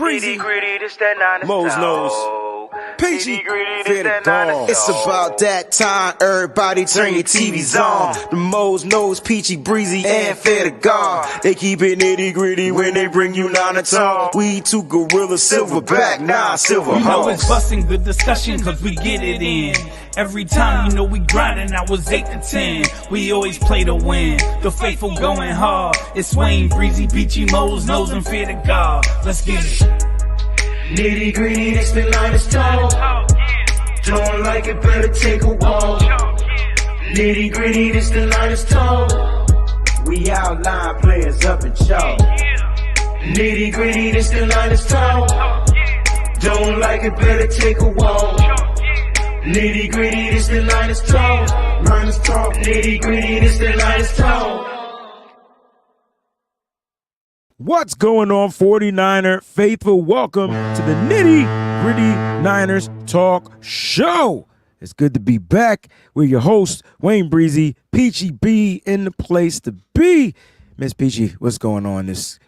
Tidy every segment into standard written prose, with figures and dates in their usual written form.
WayneBreezie, Mo's Nose, Peachy, Fair to God. It's about that time, everybody turn your TVs on. The Mo's Nose, Peachy, Breezy, and Fair to God. They keep it nitty gritty when they bring you nine to talk. We two gorillas, silverback, nah, silver You know it's hawks. busting the discussion cause we get it in. Every time you know we grinding, I was 8 to 10. We always play to win. The faithful going hard. It's WayneBreezie, Peachy, Mo's Nose, and Fair to God. Let's get it. Nitty gritty, it's the line is tall. Don't like it, better take a walk. Nitty gritty, it's the line is tall. We outline players up in chalk. Nitty gritty, it's the line is tall. Don't like it, better take a walk. Nitty gritty, this the line is tall. Line is tall. Nitty gritty, this the line is tall. What's going on, 49er faithful? Welcome to the Nitty Gritty Niners Talk Show. It's good to be back. We're your hosts, WayneBreezie, Peachy B in the place to be. Miss Peachy, what's going on this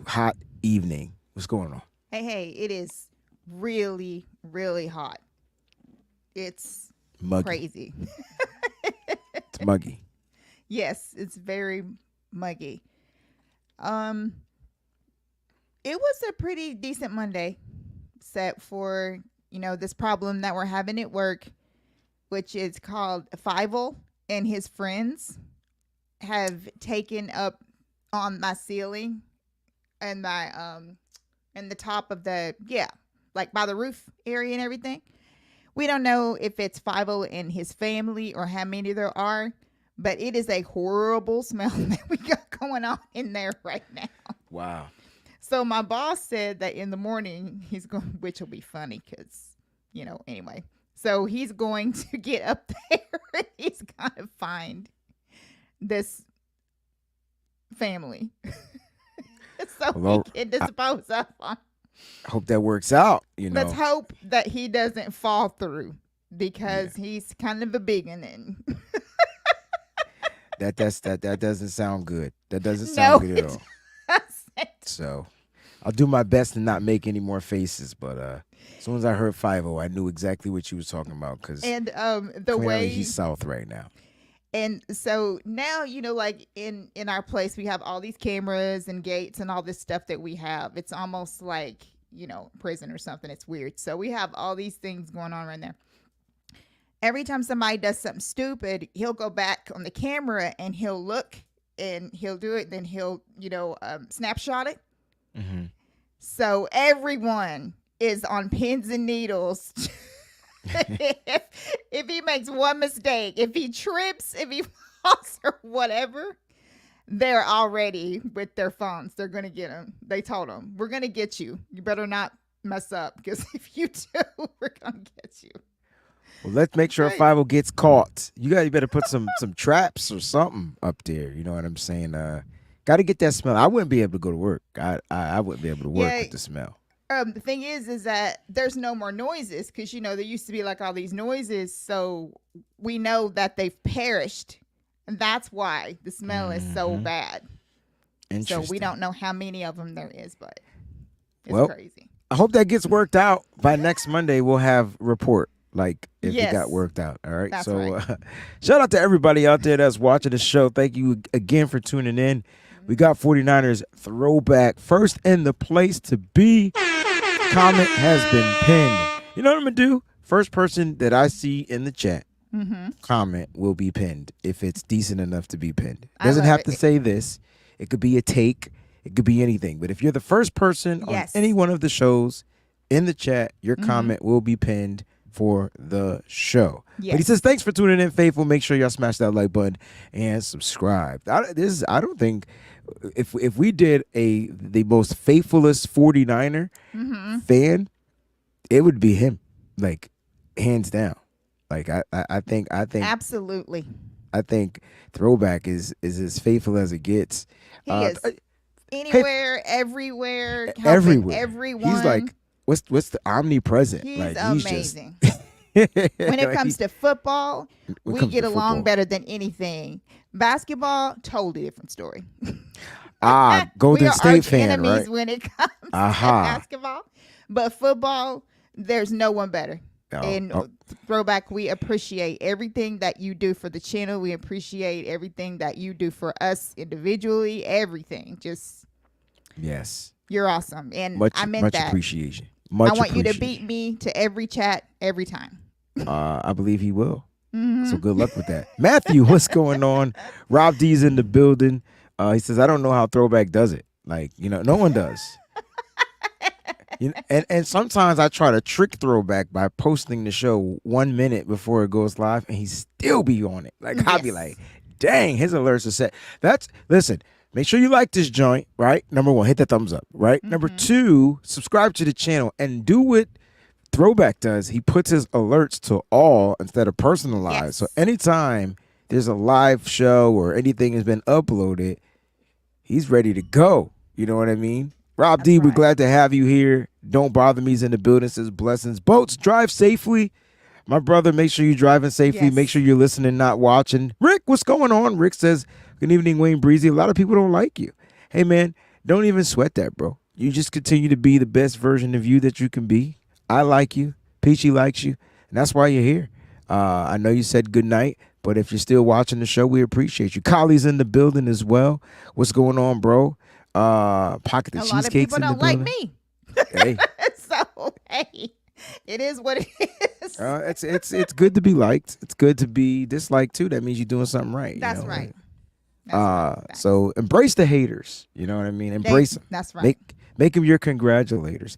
hot evening? What's going on? Hey, it is really, really hot. It's Muggy. crazy. It's muggy. Yes, it's very muggy. It was a pretty decent Monday, except for, this problem that we're having at work, which is called Fievel and his friends have taken up on my ceiling and my and the top of the like by the roof area and everything. We don't know if it's Fievel and his family or how many there are, but it is a horrible smell that we got going on in there right now. Wow. So my boss said that in the morning he's going, which will be funny because, anyway. So he's going to get up there and he's going to find this family. So he can dispose of them. I hope that works out, Let's hope that he doesn't fall through because he's kind of a big one. That doesn't sound good. That doesn't sound good at all. Doesn't. So I'll do my best to not make any more faces, but as soon as I heard 5-0, I knew exactly what you was talking about because the way he's south right now. And so now, like in our place, we have all these cameras and gates and all this stuff that we have. It's almost like, prison or something. It's weird. So we have all these things going on right there. Every time somebody does something stupid, he'll go back on the camera and he'll look and he'll do it. Then he'll, snapshot it. Mm-hmm. So everyone is on pins and needles. if he makes one mistake, if he trips, if he falls or whatever, they're already with their phones. They're going to get him. They told him, we're going to get you. You better not mess up because if you do, we're going to get you. Well, let's make sure 5-0 gets caught. You better put some traps or something up there. You know what I'm saying? Got to get that smell. I wouldn't be able to go to work. I wouldn't be able to work with the smell. The thing is that there's no more noises because, there used to be like all these noises. So we know that they've perished. And that's why the smell is so bad. So we don't know how many of them there is, but it's crazy. I hope that gets worked out. By next Monday, we'll have a report. Like if it got worked out. All right. That's so right. Shout out to everybody out there that's watching the show. Thank you again for tuning in. We got 49ers throwback first in the place to be. Comment has been pinned. You know what I'm going to do? First person that I see in the chat, comment will be pinned if it's decent enough to be pinned. It doesn't have to say this. It could be a take. It could be anything. But if you're the first person on any one of the shows in the chat, your comment will be pinned for the show. Yes. But he says, thanks for tuning in, faithful. Make sure y'all smash that like button and subscribe. I don't think if we did the most faithfulest 49er fan, it would be him, like hands down. Like I think absolutely. I think throwback is as faithful as it gets. He is anywhere, everywhere, everywhere. Everyone. He's like, what's the omnipresent? He's like, amazing. When it comes to football, we get along better than anything. Basketball, totally different story. Golden State fan, right? When it comes basketball. But football, there's no one better. And Oh. Throwback, we appreciate everything that you do for the channel. We appreciate everything that you do for us individually. Everything. Just, Yes. you're awesome. And Much, I meant much that. appreciation. I Much want you to appreciation. beat me to every chat every time. I believe he will. So good luck with that. Matthew, what's going on? Rob D's in the building. He says, I don't know how Throwback does it. Like, no one does. And sometimes I try to trick Throwback by posting the show 1 minute before it goes live, and he still be on it. Like, I'll be like, dang, his alerts are set. Listen, make sure you like this joint, right? Number one, hit the thumbs up, right? Number two, subscribe to the channel and do what Throwback does. He puts his alerts to all instead of personalized. Yes. So anytime there's a live show or anything has been uploaded, he's ready to go. You know what I mean? Rob D, we're glad to have you here. Don't bother me. He's in the building. Says blessings. Boats, drive safely. My brother, make sure you're driving safely. Yes. Make sure you're listening, not watching. Rick, what's going on? Rick says, good evening, WayneBreezie. A lot of people don't like you. Hey, man, don't even sweat that, bro. You just continue to be the best version of you that you can be. I like you. Peachy likes you. And that's why you're here. I know you said good night, but if you're still watching the show, we appreciate you. Collie's in the building as well. What's going on, bro? Pocket the Cheesecake's in the building. A lot of people don't like me. Hey. So, hey, it is what it is. It's good to be liked. It's good to be disliked, too. That means you're doing something right. That's you know? right. That's right. So embrace the haters. You know what I mean? Embrace them. That's right. Make them your congratulators.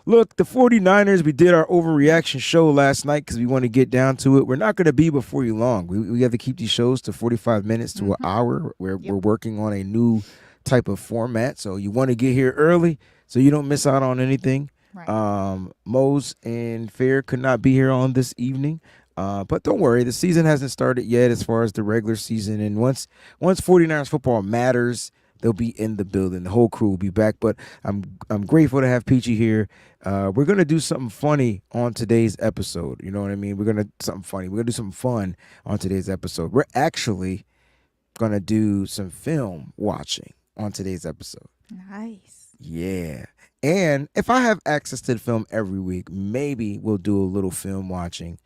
Look, the 49ers, we did our overreaction show last night because we want to get down to it. We're not going to be before you long. We have to keep these shows to 45 minutes to an hour. We're working on a new type of format. So you want to get here early so you don't miss out on anything. Right. Mose and Fair could not be here on this evening. But don't worry, the season hasn't started yet as far as the regular season. And once 49ers football matters, they'll be in the building. The whole crew will be back. But I'm grateful to have Peachy here. We're gonna do something funny on today's episode. You know what I mean? We're gonna do something fun on today's episode. We're actually gonna do some film watching on today's episode. Nice. Yeah. And if I have access to the film every week, maybe we'll do a little film watching,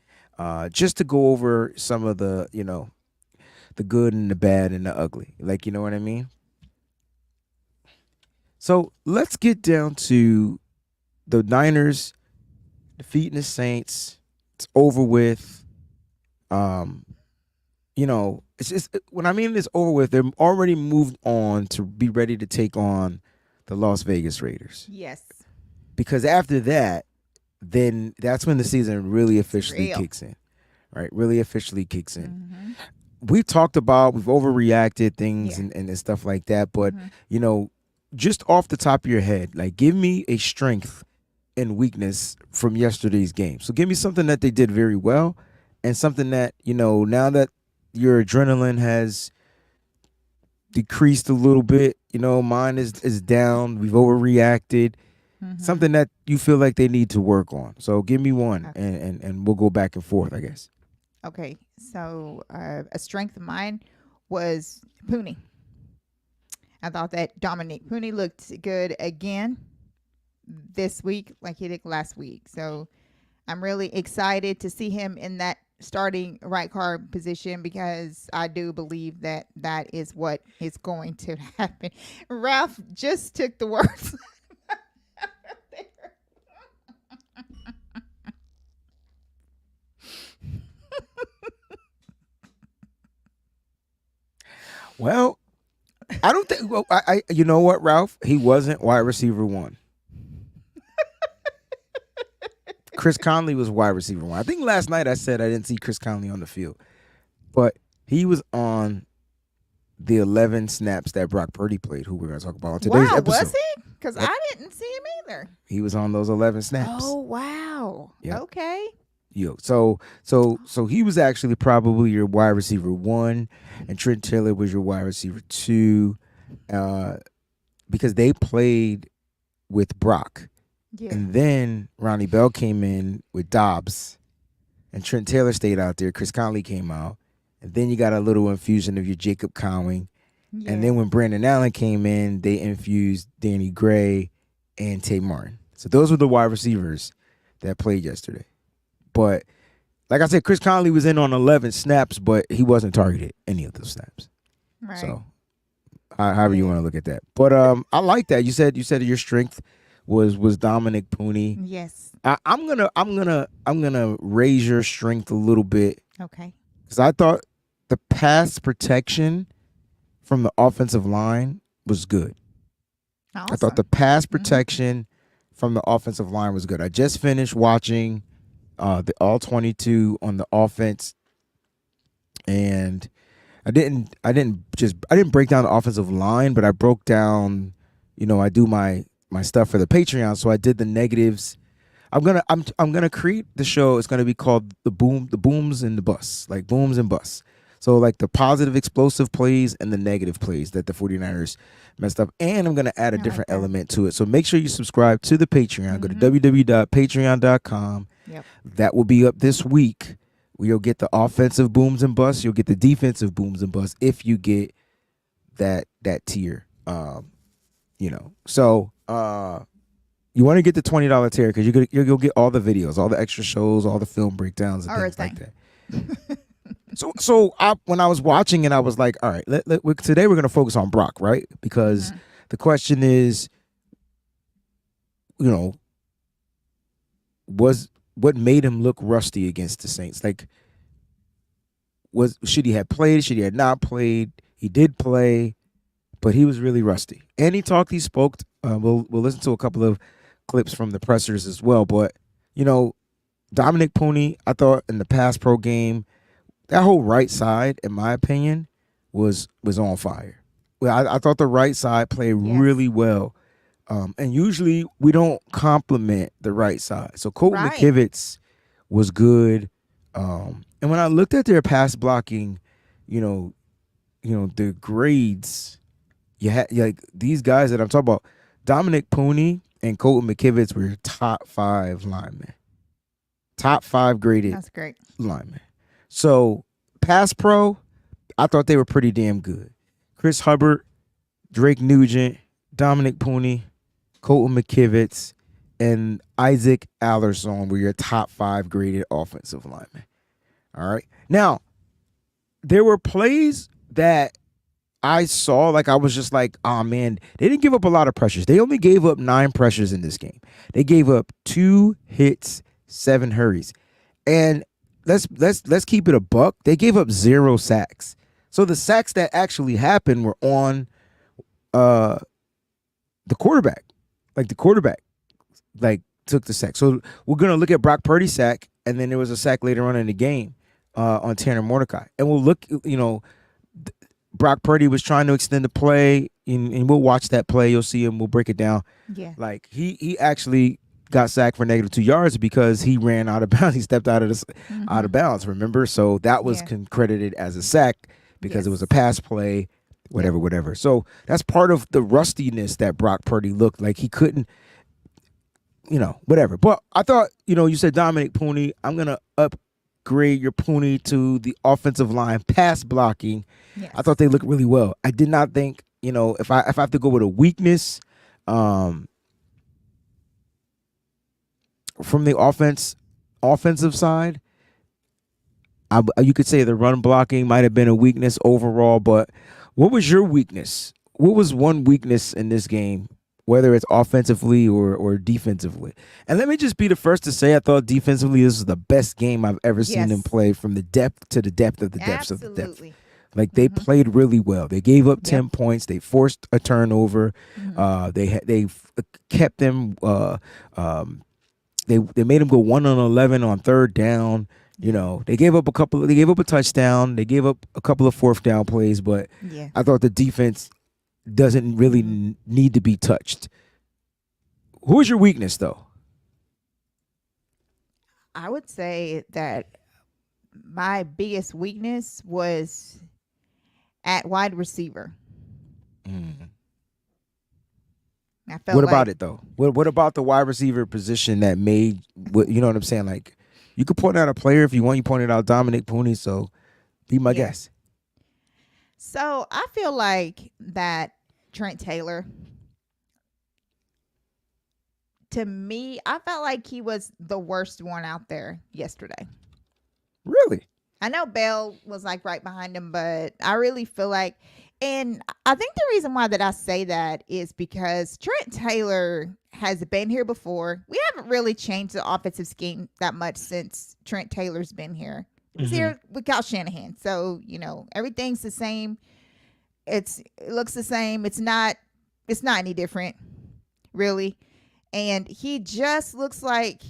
just to go over some of the, the good and the bad and the ugly. Like, you know what I mean? So let's get down to the Niners defeating the Saints. It's over with. It's just, when I mean it's over with, they're already moved on to be ready to take on the Las Vegas Raiders. Yes. Because after that, then that's when the season really officially kicks in. Right? Really officially kicks in. Mm-hmm. We've overreacted things and stuff like that. But, just off the top of your head, like, give me a strength and weakness from yesterday's game. So give me something that they did very well and something that, now that your adrenaline has decreased a little bit, mine is down. We've overreacted. Mm-hmm. Something that you feel like they need to work on. So give me one, and we'll go back and forth, I guess. Okay. So a strength of mine was Pooney. I thought that Dominic Pooney looked good again this week like he did last week. So I'm really excited to see him in that starting right guard position because I do believe that that is what is going to happen. Ralph just took the words. Well, I don't think. Well, you know what, Ralph? He wasn't wide receiver one. Chris Conley was wide receiver one. I think last night I said I didn't see Chris Conley on the field, but he was on the 11 snaps that Brock Purdy played, who we're going to talk about on today's episode. Was he? Because I didn't see him either. He was on those 11 snaps. Oh, wow. Yep. Okay. So he was actually probably your wide receiver one, and Trent Taylor was your wide receiver two, because they played with Brock. Yeah. And then Ronnie Bell came in with Dobbs, and Trent Taylor stayed out there. Chris Conley came out, and then you got a little infusion of your Jacob Cowing. Yeah. And then when Brandon Allen came in, they infused Danny Gray and Tay Martin. So those were the wide receivers that played yesterday. But like I said, Chris Conley was in on 11 snaps, but he wasn't targeted any of those snaps. Right. So however you want to look at that. But I like that. You said your strength was Dominic Pooney. Yes. I'm gonna raise your strength a little bit. Okay. Because I thought the pass protection from the offensive line was good. Awesome. I thought the pass protection from the offensive line was good. I just finished watching the all 22 on the offense, and I didn't break down the offensive line, but I broke down, I do my stuff for the Patreon, so I did the negatives. I'm gonna create the show. It's gonna be called the booms and the busts, like booms and busts. So like the positive explosive plays and the negative plays that the 49ers messed up. And I'm gonna add a different element to it. So make sure you subscribe to the Patreon. Go to www.patreon.com. Yep. That will be up this week. You'll get the offensive booms and busts. You'll get the defensive booms and busts if you get that tier. So you want to get the $20 tier because you'll get all the videos, all the extra shows, all the film breakdowns and things like that. So when I was watching it, I was like, all right, today we're going to focus on Brock, right? Because the question is, what made him look rusty against the Saints? Like, should he have played? Should he have not played? He did play, but he was really rusty. And he spoke. We'll listen to a couple of clips from the pressers as well. But, Dominic Pooney, I thought in the pass pro game, that whole right side, in my opinion, was on fire. Well, I thought the right side played really well. And usually we don't compliment the right side. So Colton McKivitz was good. And when I looked at their pass blocking, the grades, you had like these guys that I'm talking about, Dominic Pooney and Colton McKivitz were top 5 linemen. Top 5 graded. That's great. Linemen. So pass pro, I thought they were pretty damn good. Chris Hubbard, Drake Nugent, Dominic Pooney, Colton McKivitz, and Isaac Allerson were your top 5 graded offensive linemen. All right. Now, there were plays that I saw, like I was just like, oh man, they didn't give up a lot of pressures. They only gave up 9 pressures in this game. They gave up 2 hits, 7 hurries. And let's keep it a buck. They gave up 0 sacks. So the sacks that actually happened were on the quarterback. Like the quarterback took the sack. So we're going to look at Brock Purdy sack, and then there was a sack later on in the game on Tanner Mordecai. And we'll look, Brock Purdy was trying to extend the play, and we'll watch that play. You'll see him. We'll break it down. Yeah. Like he actually got sacked for -2 yards because he ran out of bounds. He stepped out of bounds, remember? So that was credited as a sack because it was a pass play, whatever. So that's part of the rustiness that Brock Purdy looked like. He couldn't, whatever. But I thought, you said Dominic Pooney. I'm going to upgrade your Pooney to the offensive line pass blocking. Yes. I thought they looked really well. I did not think, if I have to go with a weakness, from the offensive side, you could say the run blocking might have been a weakness overall, but what was your weakness? What was one weakness in this game, whether it's offensively or defensively? And let me just be the first to say I thought defensively this was the best game I've ever seen them play, from the depth to the depth of the depths of the depth. Like they played really well. They gave up 10 points. They forced a turnover. They kept them. They made them go 1 on 11 on 3rd down. They gave up a touchdown. They gave up a couple of 4th down plays, but I thought the defense doesn't really need to be touched. Who's your weakness, though? I would say that my biggest weakness was at wide receiver. What about it though? What about the wide receiver position that made? You know what I'm saying? Like, you could point out a player if you want. You pointed out Dominic Pooney, so be my guest. So I feel like that Trent Taylor, to me, I felt like he was the worst one out there yesterday. Really? I know Bell was like right behind him, but I really feel like, and I think the reason why that I say that is because Trent Taylor has been here before. We haven't really changed the offensive scheme that much since Trent Taylor's been here. He was here with Kyle Shanahan. So, everything's the same. It looks the same. It's not any different, really. And he just looks like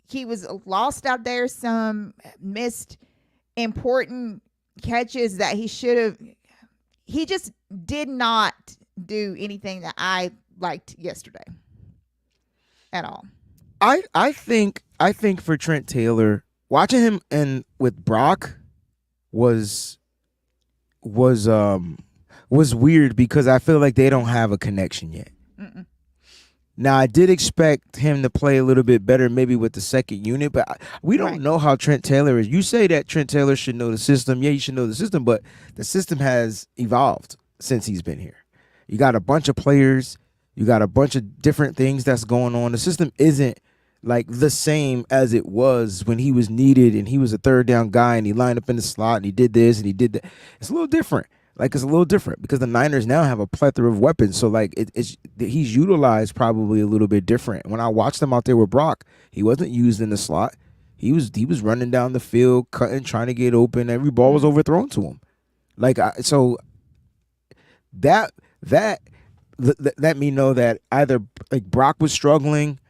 he was lost out there, some missed important catches that he should have. He just did not do anything that I liked yesterday at all. I think for Trent Taylor, watching him and with Brock was weird because I feel like they don't have a connection yet. Mm-mm. Now, I did expect him to play a little bit better maybe with the second unit, but we don't know how Trent Taylor is. You say that Trent Taylor should know the system. Yeah, you should know the system, but the system has evolved since he's been here. You got a bunch of players. You got a bunch of different things that's going on. The system isn't like the same as it was when he was needed and he was a third down guy and he lined up in the slot and he did this and he did that. It's a little different. It's a little different because the Niners now have a plethora of weapons. So, he's utilized probably a little bit different. When I watched him out there with Brock, he wasn't used in the slot. He was running down the field, cutting, trying to get open. Every ball was overthrown to him. That let me know that either Brock was struggling,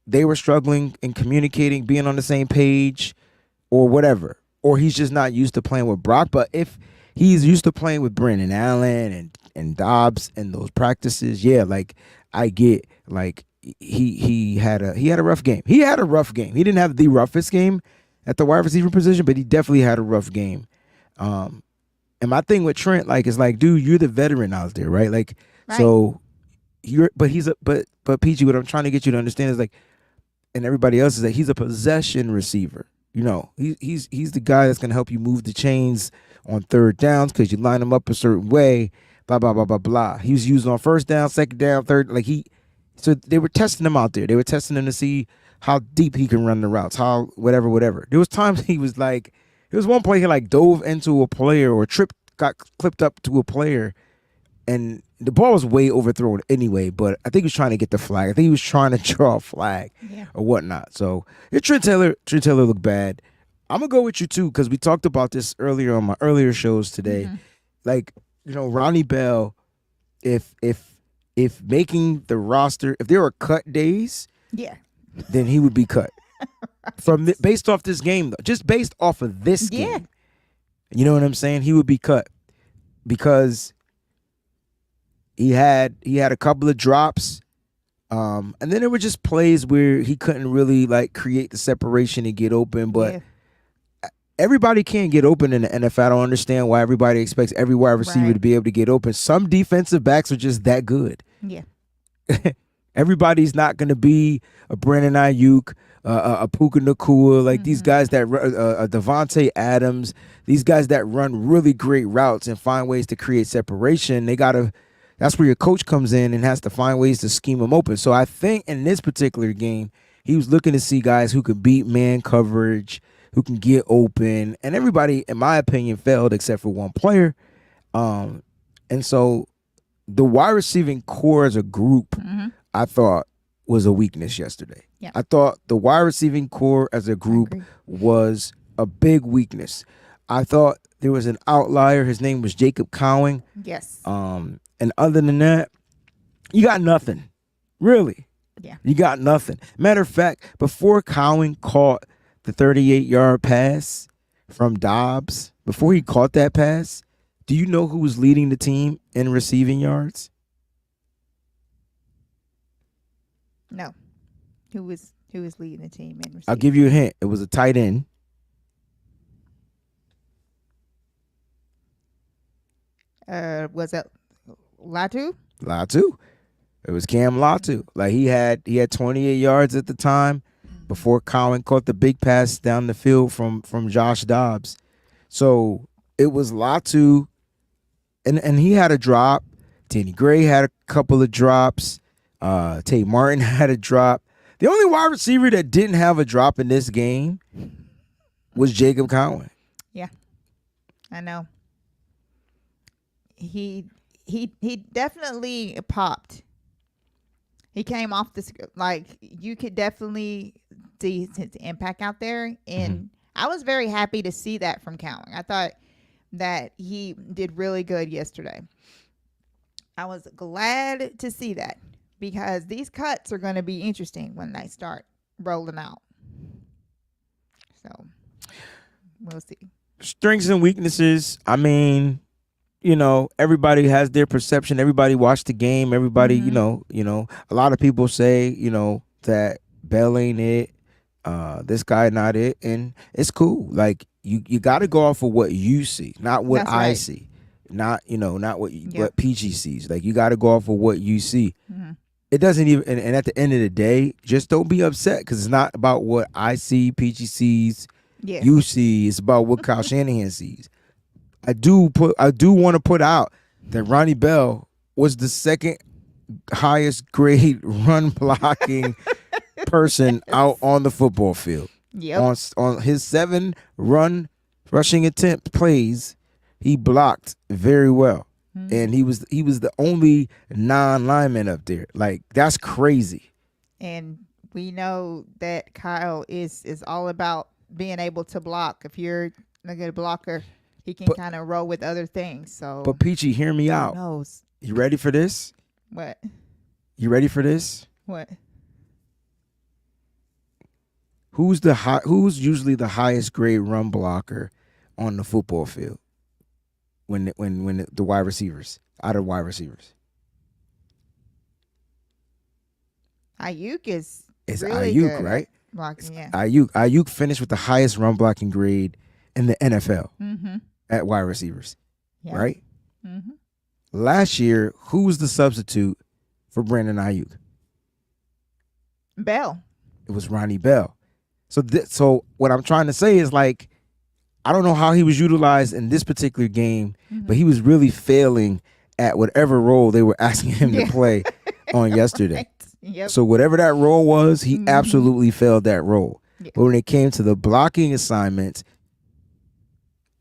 they were struggling in communicating, being on the same page, or whatever. Or he's just not used to playing with Brock. But if he's used to playing with Brandon Allen and Dobbs and those practices, I get he had a rough game. He had a rough game. He didn't have the roughest game at the wide receiver position, but he definitely had a rough game. And my thing with Trent, is dude, you're the veteran out there, right? Right. So but PG, what I'm trying to get you to understand is and everybody else is that he's a possession receiver. He's the guy that's gonna help you move the chains on third downs because you line him up a certain way. Blah blah blah blah blah. He was used on first down, second down, third. So they were testing him out there. They were testing him to see how deep he can run the routes, how whatever. There was times he was there was one play he dove into a player or got clipped up to a player, and the ball was way overthrown anyway, but I think he was trying to get the flag. I think he was trying to draw a flag or whatnot. So Trent Taylor looked bad. I'm going to go with you too because we talked about this earlier on my earlier shows today. Ronnie Bell, if making the roster, if there were cut days, then he would be cut. Based off this game, though, just based off of this game. You know what I'm saying? He would be cut because he had a couple of drops, and then there were just plays where he couldn't really create the separation and get open. But everybody can't get open in the NFL. I don't understand why everybody expects every wide receiver to be able to get open. Some defensive backs are just that good. Yeah. Everybody's not going to be a Brandon Ayuk, a Puka Nacua, these guys that Devontae Adams, these guys that run really great routes and find ways to create separation. That's where your coach comes in and has to find ways to scheme them open. So I think in this particular game, he was looking to see guys who could beat man coverage, who can get open, and everybody, in my opinion, failed except for one player. And so the wide receiving core as a group, I thought was a weakness yesterday. Yeah. I thought the wide receiving core as a group was a big weakness. I thought there was an outlier. His name was Jacob Cowing. Yes. And other than that, you got nothing. Really. Yeah. You got nothing. Matter of fact, before Cowing caught the 38-yard pass from Dobbs, before he caught that pass, do you know who was leading the team in receiving yards? No. Who was leading the team in receiving? I'll give you a hint. It was a tight end. Was it Latu? It was Cam Latu. He had 28 yards at the time before Colin caught the big pass down the field from Josh Dobbs. So it was Latu, and he had a drop. Danny Gray had a couple of drops. Tate Martin had a drop. The only wide receiver that didn't have a drop in this game was Jacob Conway. Yeah, I know. He definitely popped. He came off the like you could definitely see his impact out there, and I was very happy to see that from Conway. I thought that he did really good yesterday. I was glad to see that because these cuts are going to be interesting when they start rolling out. So we'll see. Strengths and weaknesses. I mean, everybody has their perception. Everybody watched the game. Everybody, a lot of people say, that Bell ain't it. This guy not it, and it's cool. Like you got to go off of what you see, not what That's I right. see, not what PG sees. Like you got to go off of what you see. It doesn't even, and at the end of the day, just don't be upset because it's not about what I see, PG sees, you see. It's about what Kyle Shanahan sees. I do want to put out that Ronnie Bell was the second highest grade run blocking person out on the football field. Yep. On his 7 rushing attempt plays, he blocked very well. And he was the only non-lineman up there. Like, that's crazy. And we know that Kyle is all about being able to block. If you're a good blocker, he can kind of roll with other things. So, But Peachy, hear me out. who knows? You ready for this? What? You ready for this? What? Who's usually the highest grade run blocker on the football field? When the wide receivers, out of wide receivers, Ayuk is it's really Ayuk, good right? at blocking, yeah. Ayuk finished with the highest run blocking grade in the NFL Mm-hmm. at wide receivers, Yeah. right? Mm-hmm. Last year, who was the substitute for Brandon Ayuk? Bell. It was Ronnie Bell. So what I'm trying to say is, like, I don't know how he was utilized in this particular game, but he was really failing at whatever role they were asking him to play on yesterday. Right. Yep. So whatever that role was, he absolutely failed that role. Yeah. But when it came to the blocking assignments,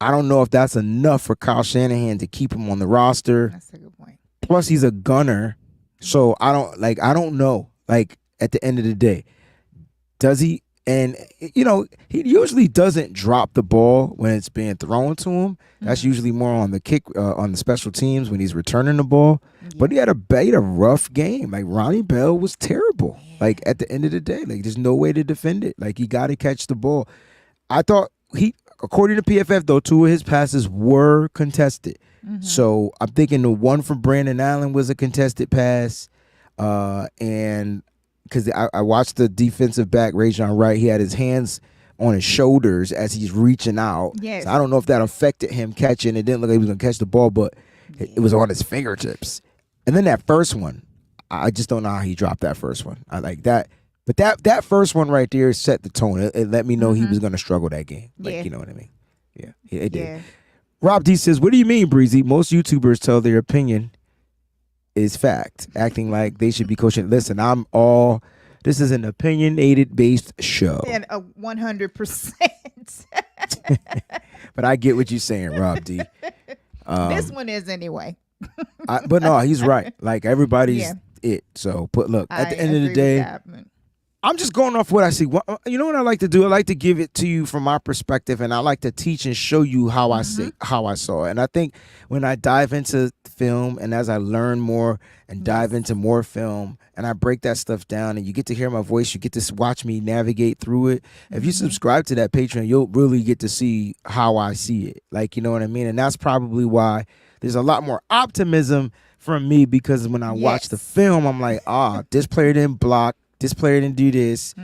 I don't know if that's enough for Kyle Shanahan to keep him on the roster. That's a good point. Plus, he's a gunner. So I don't know. Like, at the end of the day, does he? And, he usually doesn't drop the ball when it's being thrown to him. That's usually more on the kick, on the special teams when he's returning the ball. But he had a rough game. Like, Ronnie Bell was terrible. Like, at the end of the day, like, there's no way to defend it. Like, you got to catch the ball. I thought according to PFF, though, 2 of his passes were contested. So I'm thinking the one from Brandon Allen was a contested pass. And because I watched the defensive back, Rajon Wright, he had his hands on his shoulders as he's reaching out. Yes. So I don't know if that affected him catching. It didn't look like he was going to catch the ball, but it was on his fingertips. And then that first one, I just don't know how he dropped that first one. I like that. But that first one right there set the tone. It let me know he was going to struggle that game. Like, you know what I mean? Yeah, it did. Yeah. Rob D says, what do you mean, Breezy? Most YouTubers tell their opinion is fact, acting like they should be coaching. Listen, this is an opinionated based show. And a 100%. But I get what you're saying, Rob D. This one is anyway. But no, he's right. Like, everybody's it. So, but look, at the end of the day, I'm just going off what I see. You know what I like to do? I like to give it to you from my perspective, and I like to teach and show you how I saw it. And I think when I dive into film, and as I learn more and dive into more film, and I break that stuff down, and you get to hear my voice, you get to watch me navigate through it. If you subscribe to that Patreon, you'll really get to see how I see it. Like, you know what I mean? And that's probably why there's a lot more optimism from me, because when I watch the film, I'm like, this player didn't block. This player didn't do this.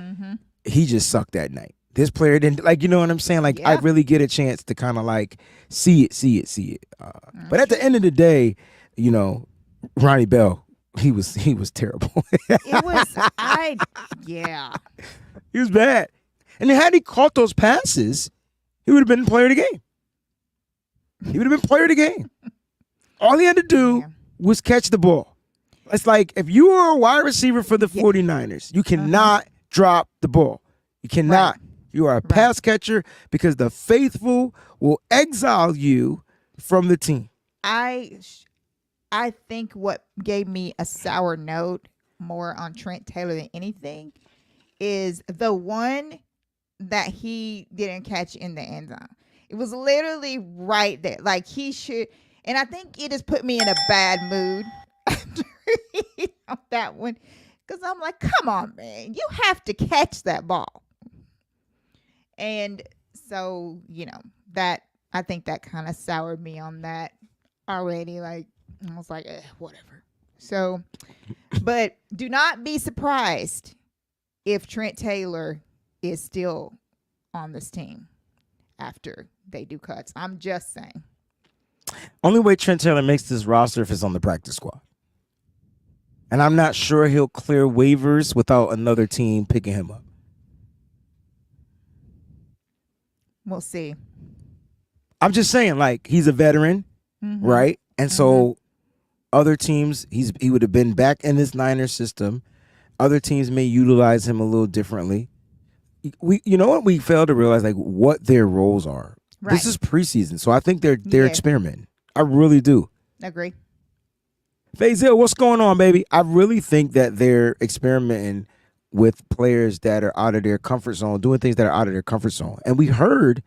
He just sucked that night. This player didn't, like, you know what I'm saying? Like, I really get a chance to kind of like see it. But at the end of the day, Ronnie Bell, he was terrible. It was, He was bad. And then had he caught those passes, he would have been player of the game. He would have been player of the game. All he had to do was catch the ball. It's like, if you are a wide receiver for the 49ers, you cannot drop the ball. You cannot. Right. You are a pass catcher because the faithful will exile you from the team. I think what gave me a sour note more on Trent Taylor than anything is the one that he didn't catch in the end zone. It was literally right there. Like he should, and I think it just put me in a bad mood after that one. Because I'm like, come on, man. You have to catch that ball. And so, that I think that kind of soured me on that already. Like, I was like, whatever. So, but do not be surprised if Trent Taylor is still on this team after they do cuts. I'm just saying. Only way Trent Taylor makes this roster if it's on the practice squad. And I'm not sure he'll clear waivers without another team picking him up. We'll see. I'm just saying, like, he's a veteran, right? And so other teams, he would have been back in this Niners system. Other teams may utilize him a little differently. You know what we fail to realize, like, what their roles are. Right. This is preseason, so I think they're experimenting. I really do. Agree. Faisal, what's going on, baby? I really think that they're experimenting with players that are out of their comfort zone, doing things that are out of their comfort zone. And we heard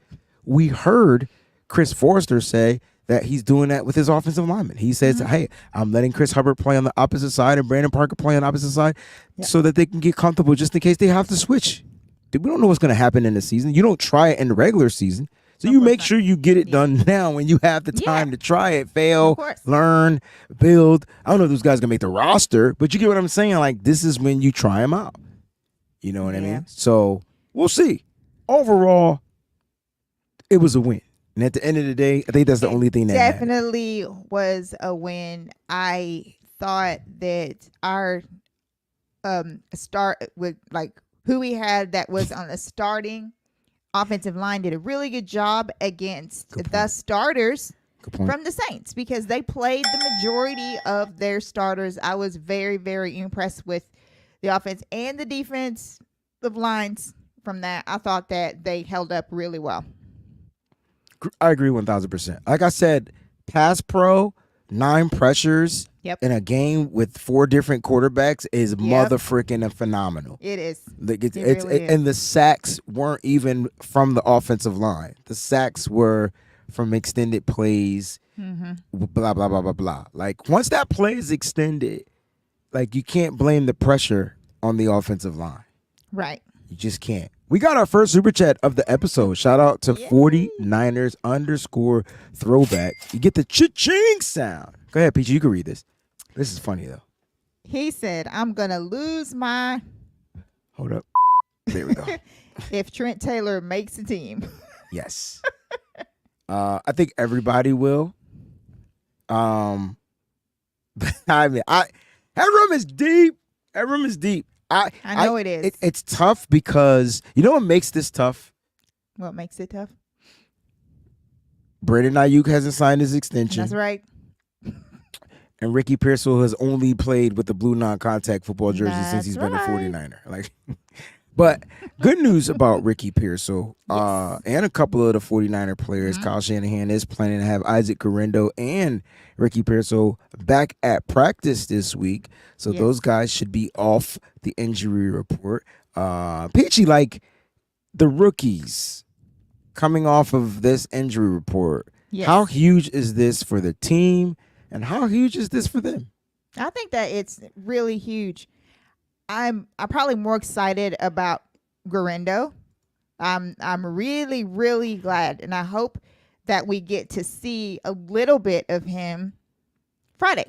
Chris Forrester say that he's doing that with his offensive lineman. He says, hey, I'm letting Chris Hubbard play on the opposite side and Brandon Parker play on the opposite side so that they can get comfortable just in case they have to switch. Dude, we don't know what's going to happen in the season. You don't try it in the regular season. So you make sure you get it done now when you have the time to try it, fail, learn, build. I don't know if those guys are going to make the roster, but you get what I'm saying? Like, this is when you try them out. You know what I mean? So we'll see. Overall, it was a win. And at the end of the day, I think that's the only thing that definitely was a win. I thought that our start with, like, who we had that was on the starting offensive line did a really good job against the starters from the Saints because they played the majority of their starters. I was very, very impressed with the offense and the defense of lines from that. I thought that they held up really well. I agree 1,000%. Like I said, pass pro, 9 pressures in a game with 4 different quarterbacks is mother-freaking phenomenal. It is. Like it's and the sacks weren't even from the offensive line. The sacks were from extended plays, blah, blah, blah, blah, blah. Like, once that play is extended, like, you can't blame the pressure on the offensive line. Right. You just can't. We got our first super chat of the episode. Shout out to 49ers_throwback. You get the cha-ching sound. Go ahead, Peachy. You can read this. This is funny, though. He said, I'm going to lose my... Hold up. There we go. If Trent Taylor makes a team. Yes. I think everybody will. I mean, that room is deep. That room is deep. I know it is. It's tough because you know what makes this tough? What makes it tough? Brandon Ayuk hasn't signed his extension. That's right. And Ricky Pearsall has only played with the blue non-contact football jersey since he's been a 49er. Like, but good news about Ricky Pearsall and a couple of the 49er players. Kyle Shanahan is planning to have Isaac Guerrero and Ricky Pearsall back at practice this week. So those guys should be off the injury report. Peachy, like, the rookies coming off of this injury report, how huge is this for the team? And how huge is this for them? I think that it's really huge. I'm probably more excited about Guerrero. I'm really, really glad, and I hope that we get to see a little bit of him Friday.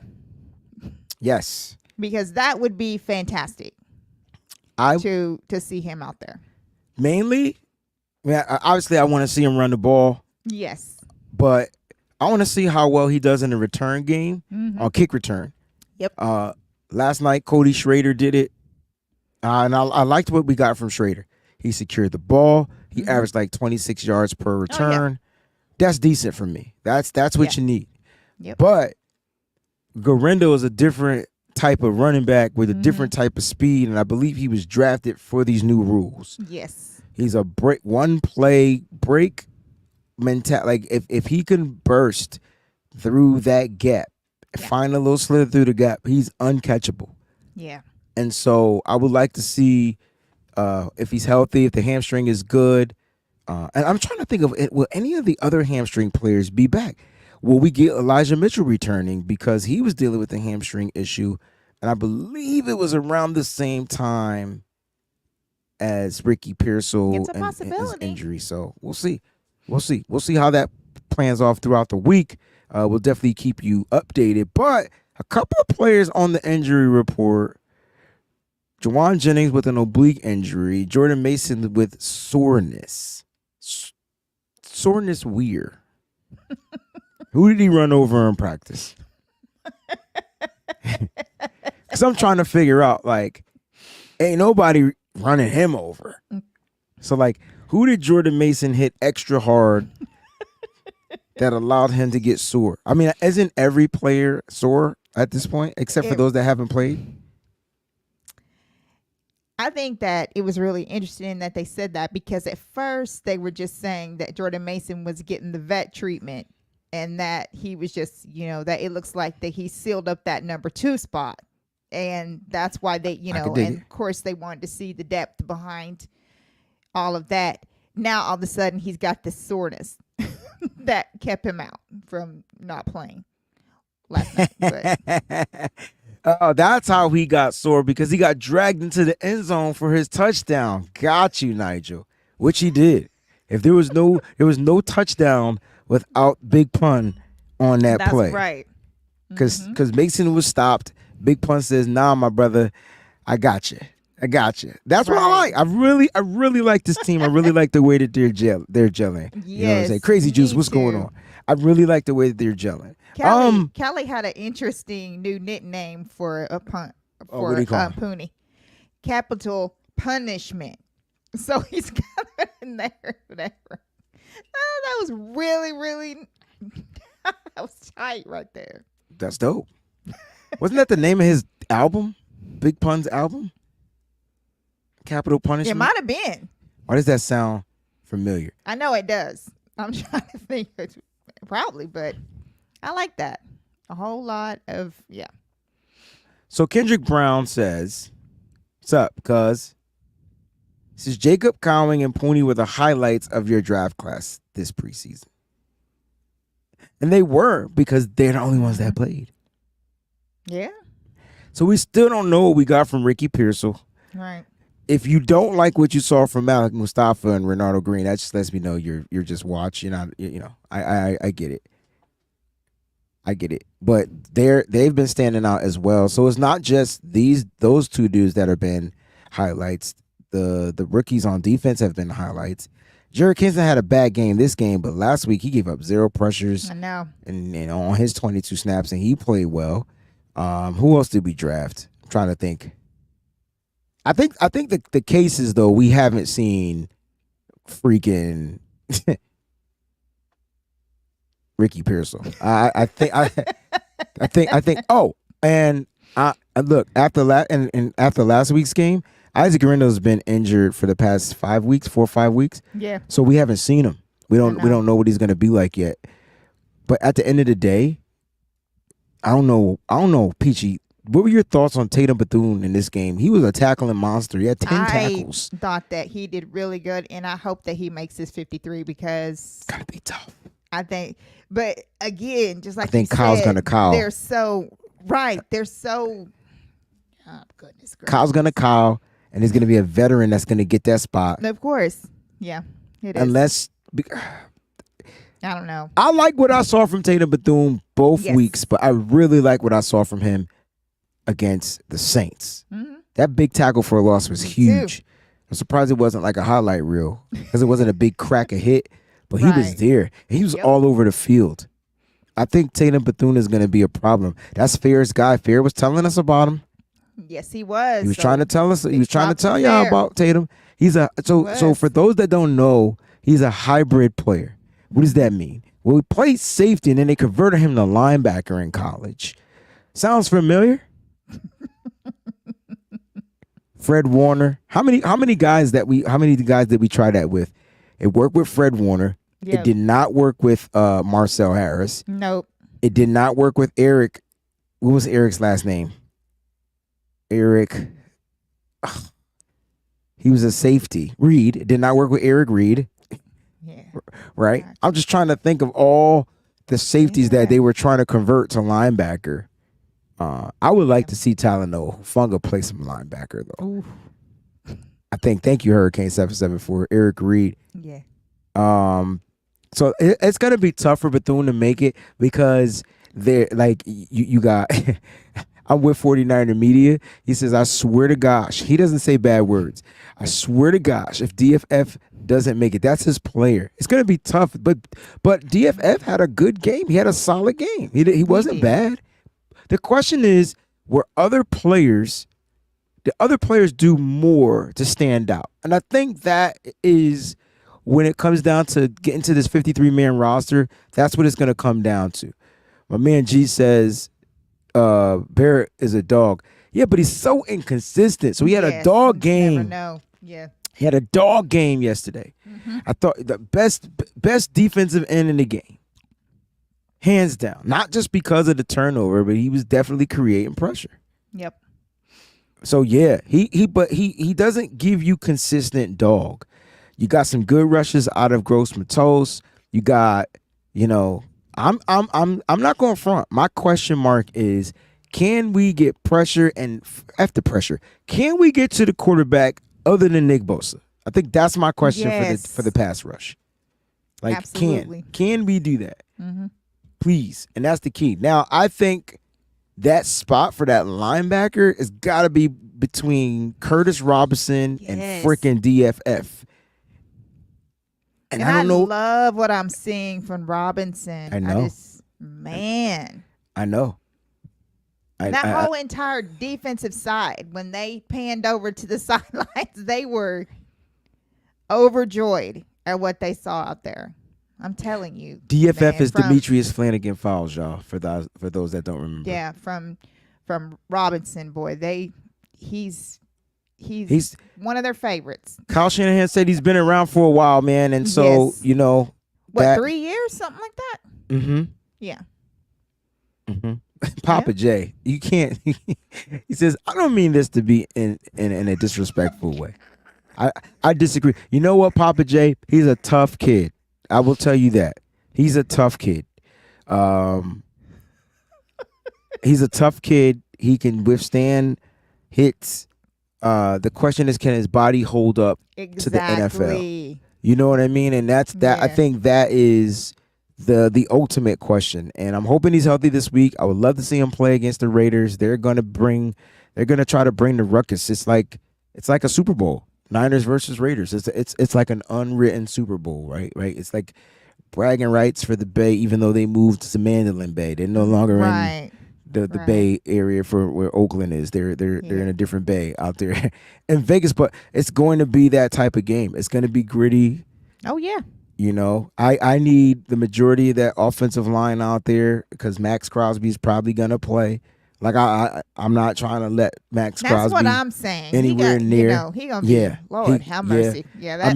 Yes, because that would be fantastic. To see him out there. Mainly, obviously, I want to see him run the ball. Yes, but I want to see how well he does in the return game on kick return. Yep. Last night, Cody Schrader did it. And I liked what we got from Schrader. He secured the ball. He averaged like 26 yards per return. That's decent for me. That's what you need. Yep. But Guerrero is a different type of running back with a different type of speed, and I believe he was drafted for these new rules. Yes. He's a one play break mental. Like if he can burst through that gap, find a little slither through the gap, he's uncatchable. Yeah. And so I would like to see if he's healthy, if the hamstring is good. And I'm trying to think of it. Will any of the other hamstring players be back? Will we get Elijah Mitchell returning because he was dealing with a hamstring issue, and I believe it was around the same time as Ricky Pearsall It's a and his possibility. injury. So we'll see. We'll see how that plans off throughout the week. We'll definitely keep you updated. But a couple of players on the injury report: Jawan Jennings with an oblique injury, Jordan Mason with soreness. Soreness weird. Who did he run over in practice? Because I'm trying to figure out, like, ain't nobody running him over. So, like, who did Jordan Mason hit extra hard that allowed him to get sore? I mean, isn't every player sore at this point, except for those that haven't played? I think that it was really interesting that they said that, because at first they were just saying that Jordan Mason was getting the vet treatment and that he was just, that it looks like that he sealed up that number 2 spot. And that's why they, and of course they wanted to see the depth behind all of that. Now, all of a sudden he's got this soreness that kept him out from not playing last night. But. Oh, that's how he got sore, because he got dragged into the end zone for his touchdown. Got you, Nigel. Which he did. If there was no touchdown without Big Pun on that play. That's right. Because Mason was stopped. Big Pun says, "Nah, my brother, I got you. That's what I like. I really like this team. I really like the way that they're gelling. Yes, you know what I'm saying? Crazy Juice, what's going on? I really like the way that they're gelling. Kelly had an interesting new nickname for a punt what do you call him? Pooney. Capital Punishment. So he's got it in there. Whatever. Oh, that was really that was tight right there. That's dope. Wasn't that the name of his album? Big Pun's album? Capital Punishment? It might have been. Why does that sound familiar? I know it does. I'm trying to think. Probably, but I like that. A whole lot of, yeah. So Kendrick Brown says, "What's up, cuz? This is Jacob Cowing and Pooney were the highlights of your draft class this preseason." And they were, because they're the only ones that played. Yeah. So we still don't know what we got from Ricky Pearsall. Right. If you don't like what you saw from Malik Mustafa and Renardo Green, that just lets me know you're just watching. I get it. I get it. But they've been standing out as well. So it's not just those two dudes that have been highlights. The rookies on defense have been highlights. Jared Kinston had a bad game this game, but last week he gave up 0 pressures. I know. And on his 22 snaps, and he played well. Who else did we draft? I'm trying to think. I think the case is, though, we haven't seen freaking Ricky Pearsall. I think. Oh, and I look after last week's game, Isaac Rendo's been injured for the past 4 or 5 weeks. Yeah. So we haven't seen him. We don't know what he's gonna be like yet. But at the end of the day, I don't know, Peachy. What were your thoughts on Tatum Bethune in this game? He was a tackling monster. He had 10 tackles. I thought that he did really good, and I hope that he makes his 53 because It's gonna be tough. I think. But again, just like I think you Kyle's said, gonna Kyle. They're so right. They're so. Oh goodness gracious. Kyle's gonna Kyle, and there's gonna be a veteran that's gonna get that spot. Of course, yeah, it is. Unless. I don't know. I like what I saw from Tatum Bethune both weeks, but I really like what I saw from him against the Saints. Mm-hmm. That big tackle for a loss was huge. I'm surprised it wasn't like a highlight reel, because it wasn't a big cracker hit, but he was there. And he was all over the field. I think Tatum Bethune is going to be a problem. That's Fair's guy. Fair was telling us about him. Yes, he was. He was trying to tell us. He was trying to tell Fair. y'all about Tatum. So for those that don't know, he's a hybrid player. What does that mean? Well, he played safety, and then they converted him to linebacker in college. Sounds familiar? Fred Warner. How many guys did we try that with? It worked with Fred Warner. Yep. It did not work with Marcel Harris. Nope. It did not work with Eric. What was Eric's last name? Eric. He was a safety. Reed. It did not work with Eric Reed. Yeah. Right? Gotcha. I'm just trying to think of all the safeties that they were trying to convert to linebacker. I would like to see Talanoa Hufanga play some linebacker, though. Ooh. I think, thank you, Hurricane 774, Eric Reed. Yeah. So it's going to be tough for Bethune to make it because they're like, you got, I'm with 49er Media. He says, I swear to gosh, he doesn't say bad words. I swear to gosh, if DFF doesn't make it, that's his player. It's going to be tough, but DFF had a good game. He had a solid game. He wasn't bad. The question is, did other players do more to stand out? And I think that is when it comes down to getting to this 53-man roster, that's what it's going to come down to. My man G says Barrett is a dog. Yeah, but he's so inconsistent. So he had a dog game. Never know. Yeah. He had a dog game yesterday. Mm-hmm. I thought the best defensive end in the game. Hands down. Not just because of the turnover, but he was definitely creating pressure. Yep. So yeah, he doesn't give you consistent dog. You got some good rushes out of Gross Matos. You got, I'm not going front. My question mark is, can we get pressure and after pressure? Can we get to the quarterback other than Nick Bosa? I think that's my question for the pass rush. Like, absolutely. Can we do that? Mm-hmm. Please. And that's the key. Now, I think that spot for that linebacker has got to be between Curtis Robinson and freaking DFF. And I don't know. I love what I'm seeing from Robinson. I know. I know. That whole entire defensive side, when they panned over to the sidelines, they were overjoyed at what they saw out there. I'm telling you. DFF is Demetrius Flanagan Fowles, y'all, for those that don't remember. Yeah, from Robinson, boy. He's one of their favorites. Kyle Shanahan said he's been around for a while, man, and so what, 3 years, something like that. Mm-hmm. Yeah. Mm-hmm. Papa J, you can't. He says, I don't mean this to be in a disrespectful way. I disagree. You know what, Papa J? He's a tough kid. I will tell you that. He's a tough kid. He's a tough kid. He can withstand hits. The question is, can his body hold up to the NFL? You know what I mean? And that's that. I think that is the ultimate question. And I'm hoping he's healthy this week. I would love to see him play against the Raiders. They're gonna try to bring the ruckus. It's like a Super Bowl. Niners versus Raiders. It's like an unwritten Super Bowl, right? It's like bragging rights for the Bay, even though they moved to Mandalay Bay. They're no longer in the Bay area for where Oakland is. They're in a different bay out there in Vegas. But it's going to be that type of game. It's going to be gritty. Oh yeah. I need the majority of that offensive line out there because Max Crosby's probably going to play. Like I'm not trying to let Max Crosby. That's what I'm saying. Anywhere near. He gonna be. Lord, have mercy. Yeah.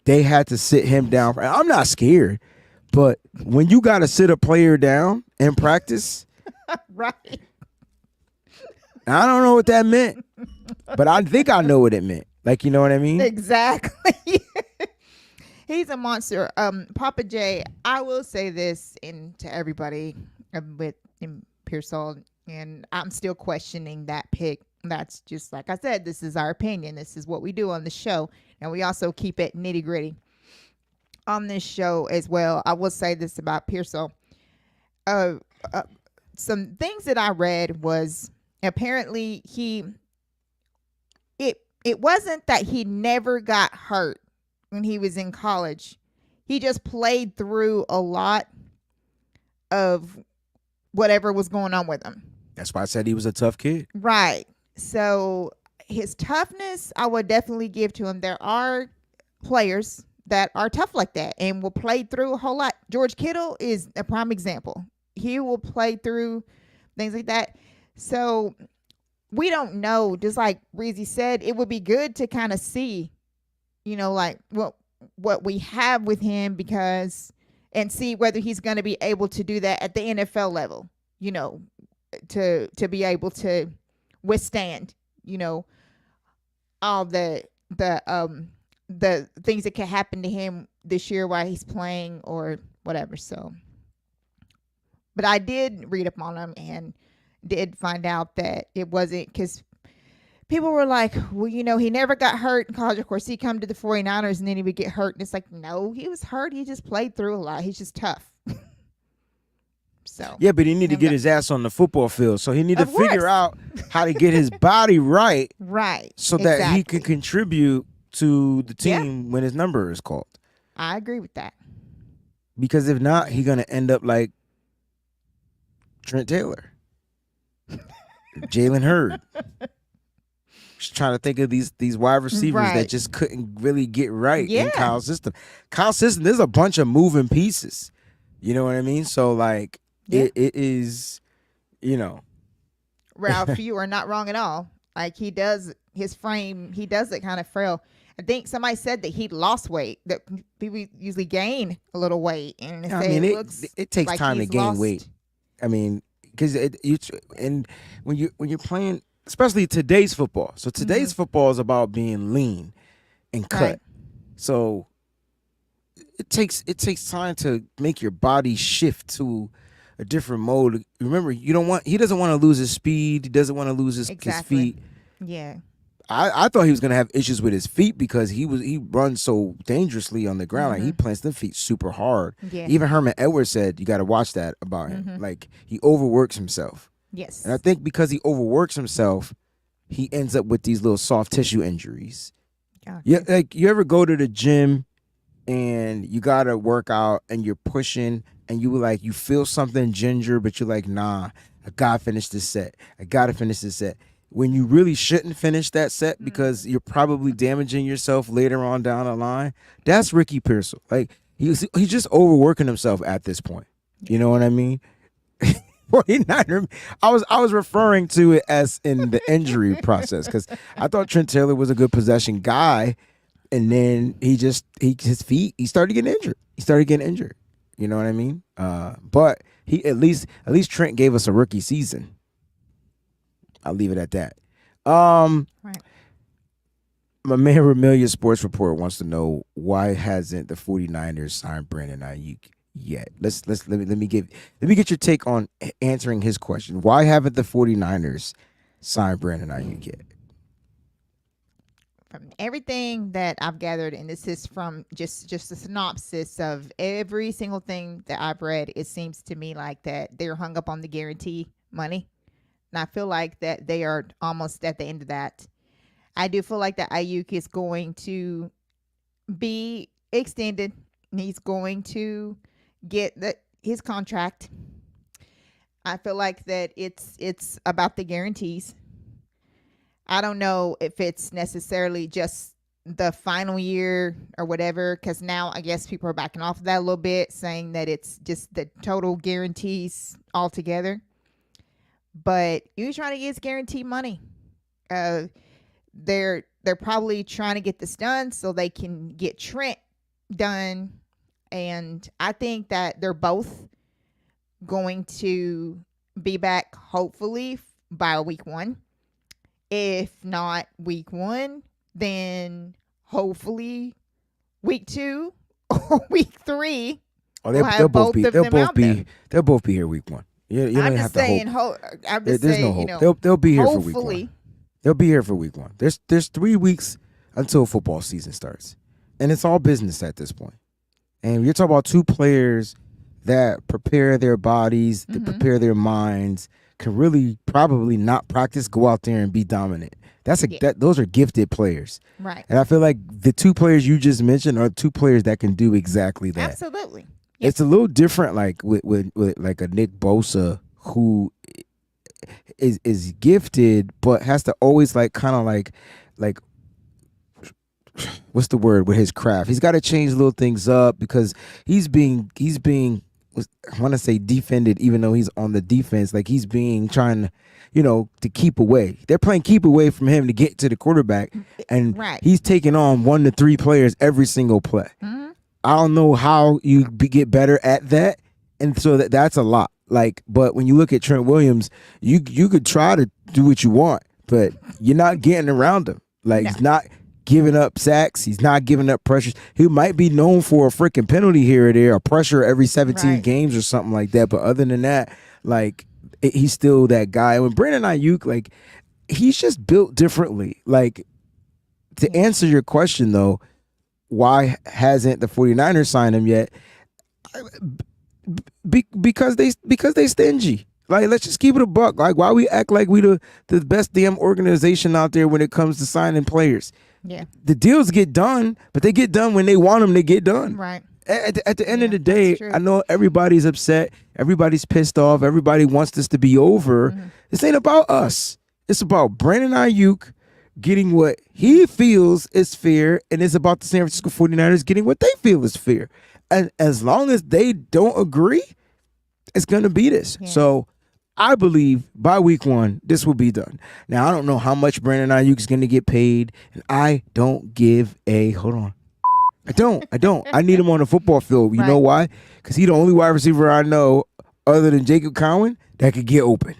They had to sit him down. I'm not scared, but when you got to sit a player down in practice, right? I don't know what that meant, but I think I know what it meant. Like, you know what I mean? Exactly. He's a monster. Papa J. I will say this to everybody with Pearsall. And I'm still questioning that pick. That's just like I said, this is our opinion. This is what we do on the show. And we also keep it nitty gritty on this show as well. I will say this about Pearsall. Some things that I read was apparently it wasn't that he never got hurt when he was in college. He just played through a lot of whatever was going on with him. That's why I said he was a tough kid. Right. So his toughness, I would definitely give to him. There are players that are tough like that and will play through a whole lot. George Kittle is a prime example. He will play through things like that. So we don't know. Just like Breezie said, it would be good to kind of see, like what we have with him, and see whether he's going to be able to do that at the NFL level, to be able to withstand, all the things that can happen to him this year while he's playing or whatever. So, but I did read up on him and did find out that it wasn't, because people were like, well, he never got hurt in college. Of course, he come to the 49ers and then he would get hurt. And it's like, no, he was hurt. He just played through a lot. He's just tough. So yeah, but he need to get his ass on the football field. So he need to figure out how to get his body right. Right. So that he can contribute to the team when his number is called. I agree with that. Because if not, he's going to end up like Trent Taylor. Jalen Hurd. Just trying to think of these wide receivers that just couldn't really get right in Kyle's system. Kyle's system, there's a bunch of moving pieces. You know what I mean? So, like, it is, Ralph, you are not wrong at all. Like, his frame, he does it kind of frail. I think somebody said that he lost weight, that people usually gain a little weight. And it takes time to gain weight. I mean, because when you're playing, especially today's football. So today's football is about being lean and cut. Right. So it takes time to make your body shift to a different mode. Remember, he doesn't want to lose his speed. He doesn't want to lose his feet. Yeah. I thought he was gonna have issues with his feet because he runs so dangerously on the ground. Like he plants the feet super hard. Yeah. Even Herman Edwards said you got to watch that about him. Like he overworks himself. Yes. And I think because he overworks himself, he ends up with these little soft tissue injuries. Gotcha. Yeah, like you ever go to the gym and you gotta work out and you're pushing and you feel something ginger, but you're like, nah, I gotta finish this set. When you really shouldn't finish that set because you're probably damaging yourself later on down the line. That's Ricky Pearsall. Like he's just overworking himself at this point. You know what I mean? 49er. I was referring to it as in the injury process because I thought Trent Taylor was a good possession guy, and then his feet he started getting injured. You know what I mean? But he at least Trent gave us a rookie season. I'll leave it at that. Right. My man Ramelia Sports Report wants to know why hasn't the 49ers signed Brandon Ayuk yet? Let me get your take on answering his question. Why haven't the 49ers signed Brandon Ayuk yet? From everything that I've gathered, and this is from just a synopsis of every single thing that I've read, it seems to me like that they're hung up on the guarantee money. And I feel like that they are almost at the end of that. I do feel like that Ayuk is going to be extended. He's going to get his contract. I feel like that it's about the guarantees. I don't know if it's necessarily just the final year or whatever, because now I guess people are backing off of that a little bit, saying that it's just the total guarantees altogether. But you're trying to get his guaranteed money. They're probably trying to get this done so they can get Trent done. And I think that they're both going to be back hopefully by week 1. If not week 1, then hopefully week 2 or week 3. Oh, they'll both be here week 1. You don't have to hope. There's no hope. They'll be here for week 1. They'll be here for week 1. There's 3 weeks until football season starts, and it's all business at this point. And you're talking about 2 players that prepare their bodies, that prepare their minds, can really probably not practice, go out there and be dominant. Those are gifted players, right? And I feel like the 2 players you just mentioned are 2 players that can do exactly that. Absolutely. It's a little different, like with like a Nick Bosa, who is gifted, but has to always like what's the word with his craft? He's got to change little things up because he's being I want to say defended, even though he's on the defense. Like he's being trying to, to keep away. They're playing keep away from him to get to the quarterback, and he's taking on 1 to 3 players every single play. Mm-hmm. I don't know how you get better at that, and so that's a lot. Like, but when you look at Trent Williams, you could try to do what you want, but you're not getting around him. Like he's not giving up sacks. He's not giving up pressures. He might be known for a freaking penalty here or there, a pressure every 17 games or something like that. But other than that, like he's still that guy. When Brandon Ayuk, like he's just built differently. Like to answer your question though, why hasn't the 49ers signed him yet? Because they stingy. Like, let's just keep it a buck. Like, why we act like we the best damn organization out there when it comes to signing players? Yeah, the deals get done, but they get done when they want them to get done. Right. At the end of the day, I know everybody's upset. Everybody's pissed off. Everybody wants this to be over. Mm-hmm. This ain't about us. It's about Brandon Ayuk getting what he feels is fair, and it's about the San Francisco 49ers getting what they feel is fair. And as long as they don't agree, it's going to be this. Yeah. So I believe by week 1, this will be done. Now, I don't know how much Brandon Ayuk is going to get paid, and I don't give a – hold on. I don't. I need him on the football field. You know why? Because he's the only wide receiver I know other than Jacob Cowan that could get open.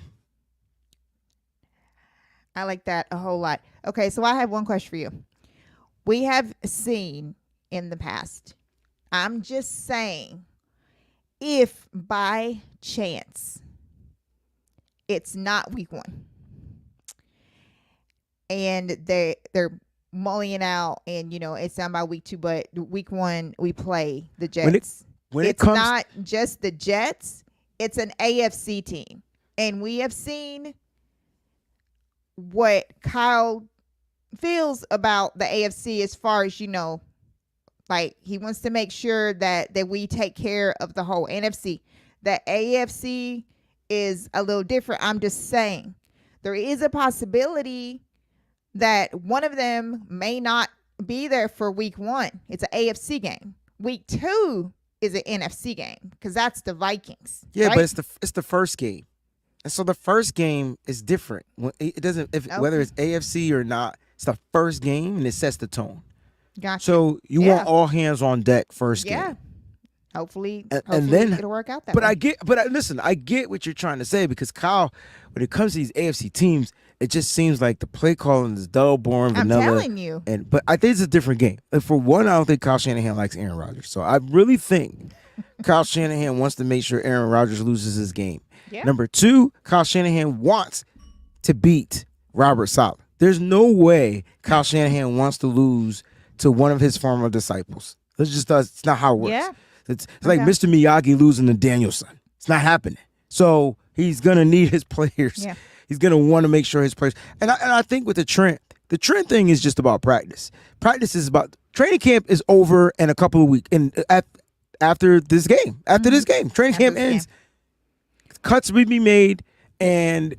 I like that a whole lot. Okay, so I have one question for you. We have seen in the past, I'm just saying, if by chance it's not week 1 and they're mulling out and it's not by week 2, but week 1 we play the Jets. It's not just the Jets, it's an AFC team. And we have seen what Kyle feels about the AFC as far as like he wants to make sure that we take care of the whole NFC. The AFC is a little different. I'm just saying there is a possibility that one of them may not be there for week 1. It's an AFC game. Week 2 is an NFC game because that's the Vikings. Yeah, right? But it's the first game. And so the first game is different. It doesn't whether it's AFC or not. It's the first game and it sets the tone. Gotcha. So you want all hands on deck first game. Yeah. Hopefully then it'll work out that way. Listen, I get what you're trying to say because Kyle, when it comes to these AFC teams, it just seems like the play calling is dull, boring, vanilla. I'm telling you. But I think it's a different game. For one, I don't think Kyle Shanahan likes Aaron Rodgers. So I really think Kyle Shanahan wants to make sure Aaron Rodgers loses his game. Yeah. Number 2, Kyle Shanahan wants to beat Robert Saleh. There's no way Kyle Shanahan wants to lose to one of his former disciples. It's not how it works. Yeah. It's like Mr. Miyagi losing to Danielson. It's not happening. So he's going to need his players. Yeah. He's going to want to make sure his players. And I think with the Trent thing is just about practice. Practice is about training camp is over in a couple of weeks. And after this game, training camp ends. Cuts will be made and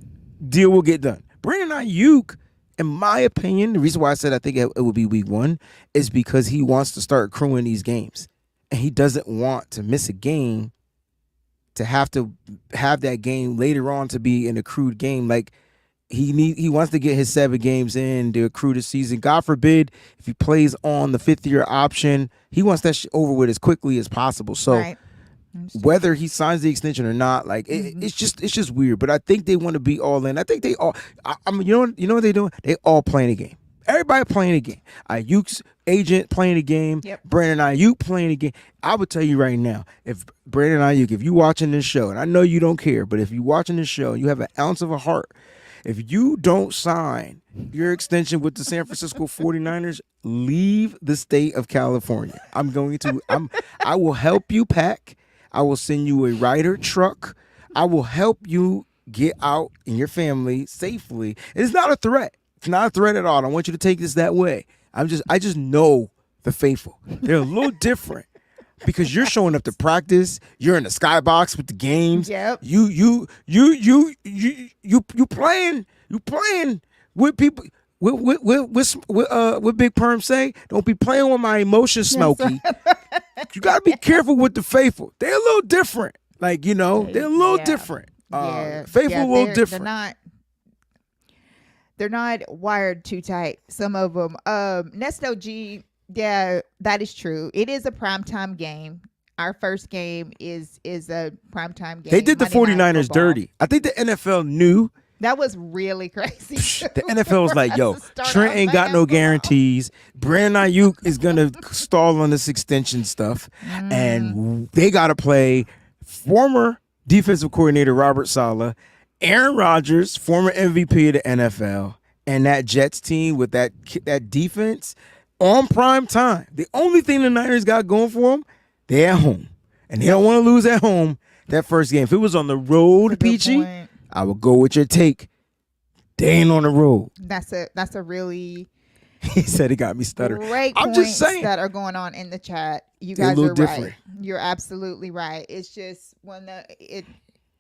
deal will get done. Brandon Ayuk, in my opinion, the reason why I said I think it will be week 1 is because he wants to start accruing these games. And he doesn't want to miss a game to have that game later on to be an accrued game. Like he wants to get his 7 games in to accrue the season. God forbid if he plays on the 5th-year option, he wants that shit over with as quickly as possible. So whether he signs the extension or not, like it's just weird. But I think they want to be all in. I think they all. I mean, you know what they're doing? They all playing a game. Everybody playing a game. Ayuk's agent playing a game. Yep. Brandon Ayuk playing a game. I would tell you right now, if Brandon Ayuk, if you watching this show, and I know you don't care, but if you watching this show, you have an ounce of a heart. If you don't sign your extension with the San Francisco 49ers, leave the state of California. I will help you pack. I will send you a Ryder truck. I will help you get out and your family safely. It's not a threat. It's not a threat at all. I don't want you to take this that way. I just know the faithful. They're a little different because you're showing up to practice. You're in the skybox with the games. Yep. You playing with people. What Big Perm say? Don't be playing with my emotions, Smokey. You got to be careful with the faithful. They're a little different. Like, you know, they're a little Yeah. different. Yeah. Faithful Yeah, a little they're different. They're not wired too tight. Some of them. Nesto G. Yeah, that is true. It is a primetime game. Our first game is a primetime game. They did the Monday Night 49ers Football. dirty. I think the NFL knew. That was really crazy. The NFL was like, yo, To start Trent off ain't got that no football. guarantees. Brandon Ayuk is going to stall on this extension stuff. And they got to play former defensive coordinator Robert Saleh, Aaron Rodgers, former MVP of the NFL, and that Jets team with that defense on prime time. The only thing the Niners got going for them, they're at home. And they don't want to lose at home that first game. If it was on the road, That's a good Peachy, point. I would go with your take. They ain't on the road. That's a really He said it got me stuttering. great I'm points just saying. that are going on in the chat. You They're a guys little are different. right. You're absolutely right. It's just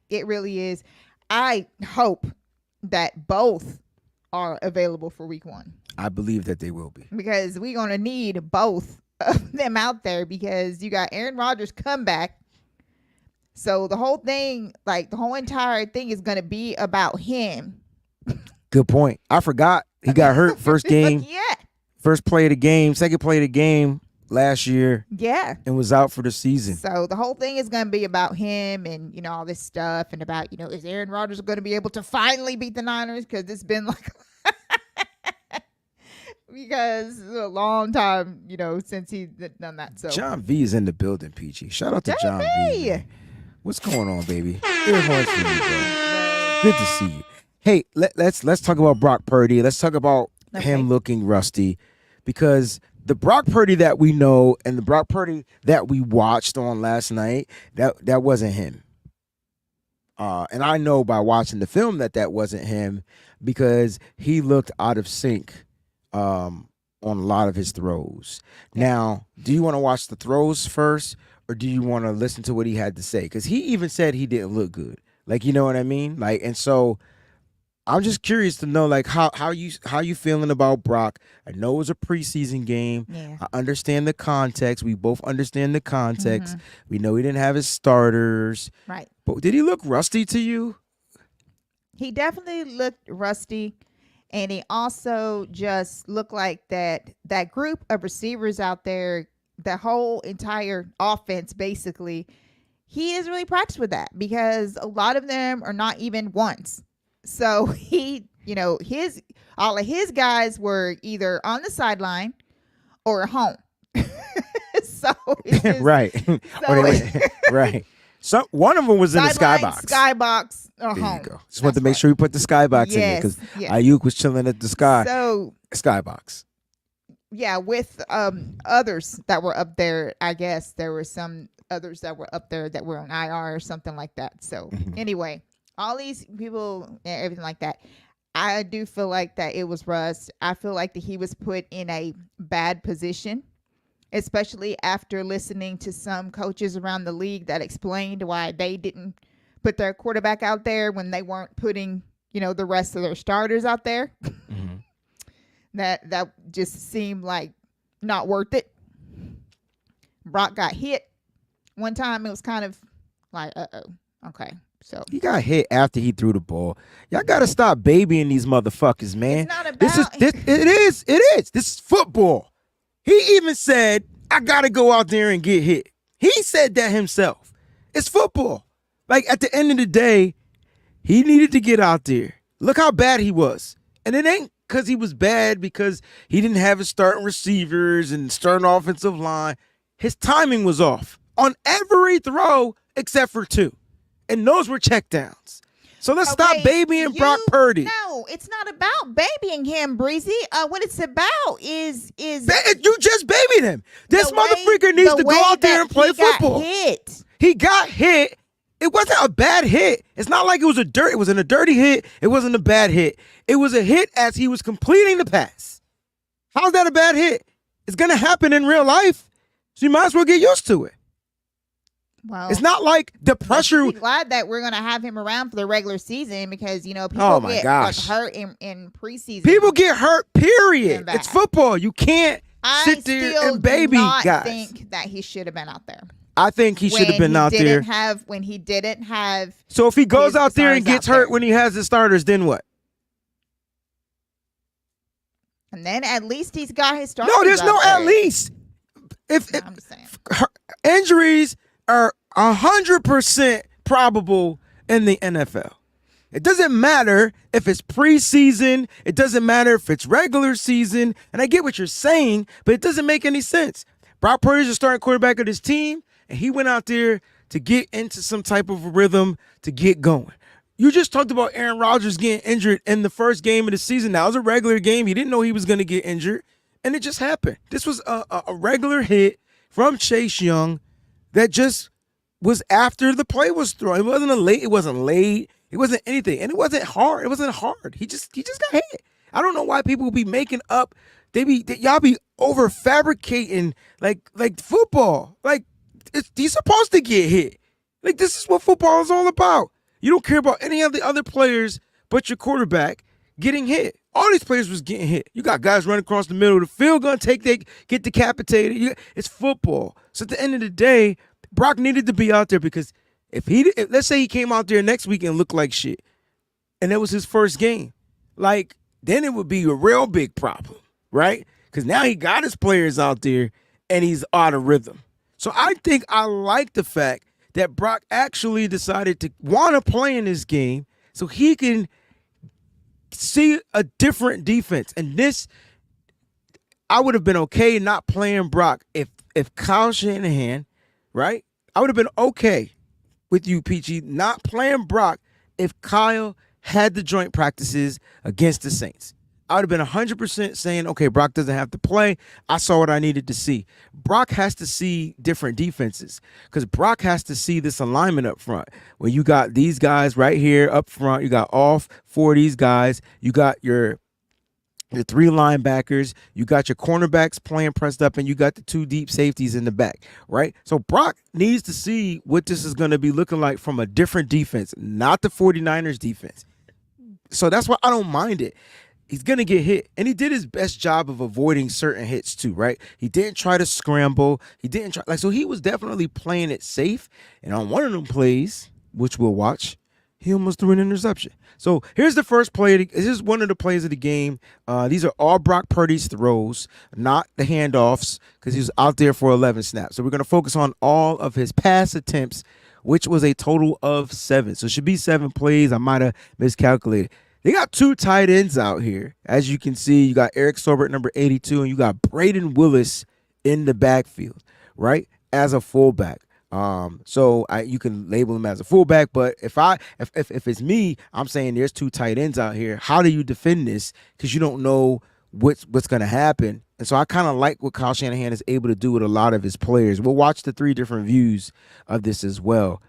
it really is. I hope that both are available for week 1 I believe that they will be. because we're gonna need both of them out there because you got Aaron Rodgers comeback. So the whole thing, like the whole entire thing, is gonna be about him. Good point. I forgot he got hurt first game, Yeah, first play of the game, second play of the game last year, yeah. and was out for the season. So the whole thing is going to be about him and, all this stuff and about, is Aaron Rodgers going to be able to finally beat the Niners? Because it's been like, because it's a long time, since he's done that. So John V is in the building, Peachy. Shout out to John V. man. What's going on, baby? Ear horns for you, bro. Good to see you. Hey, let's talk about Brock Purdy. Let's talk about him looking rusty, because the Brock Purdy that we know and the Brock Purdy that we watched on last night, that wasn't him. And I know by watching the film that wasn't him, because he looked out of sync on a lot of his throws. Now, do you want to watch the throws first, or do you want to listen to what he had to say? Because he even said he didn't look good. Like, you know what I mean? Like, and so I'm just curious to know, like, how you feeling about Brock. I know it was a preseason game. Yeah. I understand the context. We both understand the context. We know he didn't have his starters. Right. But did he look rusty to you? He definitely looked rusty. And he also just looked like that group of receivers out there, the whole entire offense, basically, he is really practiced with that because a lot of them are not even ones. So he, all of his guys were either on the sideline or home. So it's just, Right. So Right. So one of them was in the sideline, skybox. Skybox or There home. you go. Just wanted to make sure we put the skybox in there, because Yes. Ayuk was chilling at the So skybox. yeah, with others that were up there, I guess there were some others that were up there that were on IR or something like that. So anyway, all these people and everything like that, I do feel like that it was rust. I feel like that he was put in a bad position, especially after listening to some coaches around the league that explained why they didn't put their quarterback out there when they weren't putting, the rest of their starters out there. That just seemed like not worth it. Brock got hit one time. It was kind of like, okay. So He got hit after he threw the ball. Y'all gotta stop babying these motherfuckers, man. It's not about- It is. This is football. He even said, I gotta go out there and get hit. He said that himself. It's football. Like, at the end of the day, he needed to get out there. Look how bad he was. And it ain't because he was bad because he didn't have his starting receivers and starting offensive line. His timing was off on every throw except for 2. And those were checkdowns. So let's stop babying Brock Purdy. No, it's not about babying him, Breezy. What it's about is You just babied him. This the way- motherfucker needs the to go way out there that and play he got football. hit. He got hit. It wasn't a bad hit. It's not like it wasn't a dirty hit. It wasn't a bad hit. It was a hit as he was completing the pass. How's that a bad hit? It's gonna happen in real life. So you might as well get used to it. Well, It's not like the pressure. I'm glad that we're gonna have him around for the regular season because people Oh my get gosh. hurt in preseason. People get hurt, period. And bad. It's football. You can't I sit there still and baby do not guys. think that he should have been out there. I think he should have been out there. When he didn't have. So if he goes out there and gets hurt there. when he has the starters, then what? And then at least he's got his starters. No, there's no out there. at least. If I'm just saying. Injuries are 100% probable in the NFL. It doesn't matter if it's preseason. It doesn't matter if it's regular season. And I get what you're saying, but it doesn't make any sense. Brock Purdy is the starting quarterback of this team, and he went out there to get into some type of rhythm to get going. You just talked about Aaron Rodgers getting injured in the first game of the season. That was a regular game. He didn't know he was going to get injured, and it just happened. This was a regular hit from Chase Young that just was after the play was thrown. It wasn't late. It wasn't anything, and it wasn't hard. It wasn't hard. He just got hit. I don't know why people will be making up. Y'all be over fabricating like football. Like he's supposed to get hit. Like this is what football is all about. You don't care about any of the other players but your quarterback getting hit. All these players was getting hit. You got guys running across the middle of the field, gonna get decapitated. It's football. So at the end of the day, Brock needed to be out there because if let's say he came out there next week and looked like shit, and that was his first game, like then it would be a real big problem, right? Because now he got his players out there and he's out of rhythm. So I think I like the fact that Brock actually decided to want to play in this game so he can see a different defense. And this, I would have been okay not playing Brock if Kyle Shanahan, right? I would have been okay with you, Peachy, not playing Brock if Kyle had the joint practices against the Saints. I would have been 100% saying, okay, Brock doesn't have to play. I saw what I needed to see. Brock has to see different defenses because Brock has to see this alignment up front. When you got these guys right here up front, you got all four of these guys. You got your three linebackers. You got your cornerbacks playing pressed up, and you got the two deep safeties in the back, right? So Brock needs to see what this is going to be looking like from a different defense, not the 49ers defense. So that's why I don't mind it. He's going to get hit. And he did his best job of avoiding certain hits too, right? He didn't try to scramble. He didn't try. So he was definitely playing it safe. And on one of them plays, which we'll watch, he almost threw an interception. So here's the first play. This is one of the plays of the game. These are all Brock Purdy's throws, not the handoffs, because he was out there for 11 snaps. So we're going to focus on all of his pass attempts, which was a total of 7. So it should be 7 plays. I might have miscalculated. They got 2 tight ends out here. As you can see, you got Eric Sobert, number 82, and you got Braden Willis in the backfield, right, as a fullback. So you can label him as a fullback, but if it's me, I'm saying there's 2 tight ends out here. How do you defend this? Because you don't know what's going to happen. And so I kind of like what Kyle Shanahan is able to do with a lot of his players. We'll watch the 3 different views of this as well.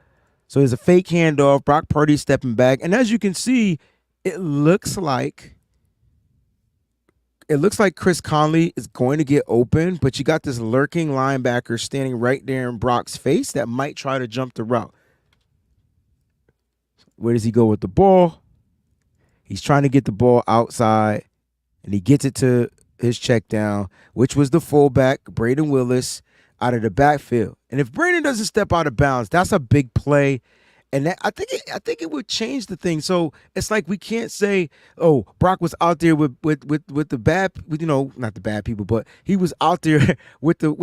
So there's a fake handoff. Brock Purdy stepping back, and as you can see, it looks like Chris Conley is going to get open, but you got this lurking linebacker standing right there in Brock's face that might try to jump the route. Where does he go with the ball? He's trying to get the ball outside, and he gets it to his check down, which was the fullback, Braden Willis, out of the backfield. And if Braden doesn't step out of bounds, that's a big play. And I think it would change the thing. So it's like we can't say, oh, Brock was out there with the bad, not the bad people, but he was out there with did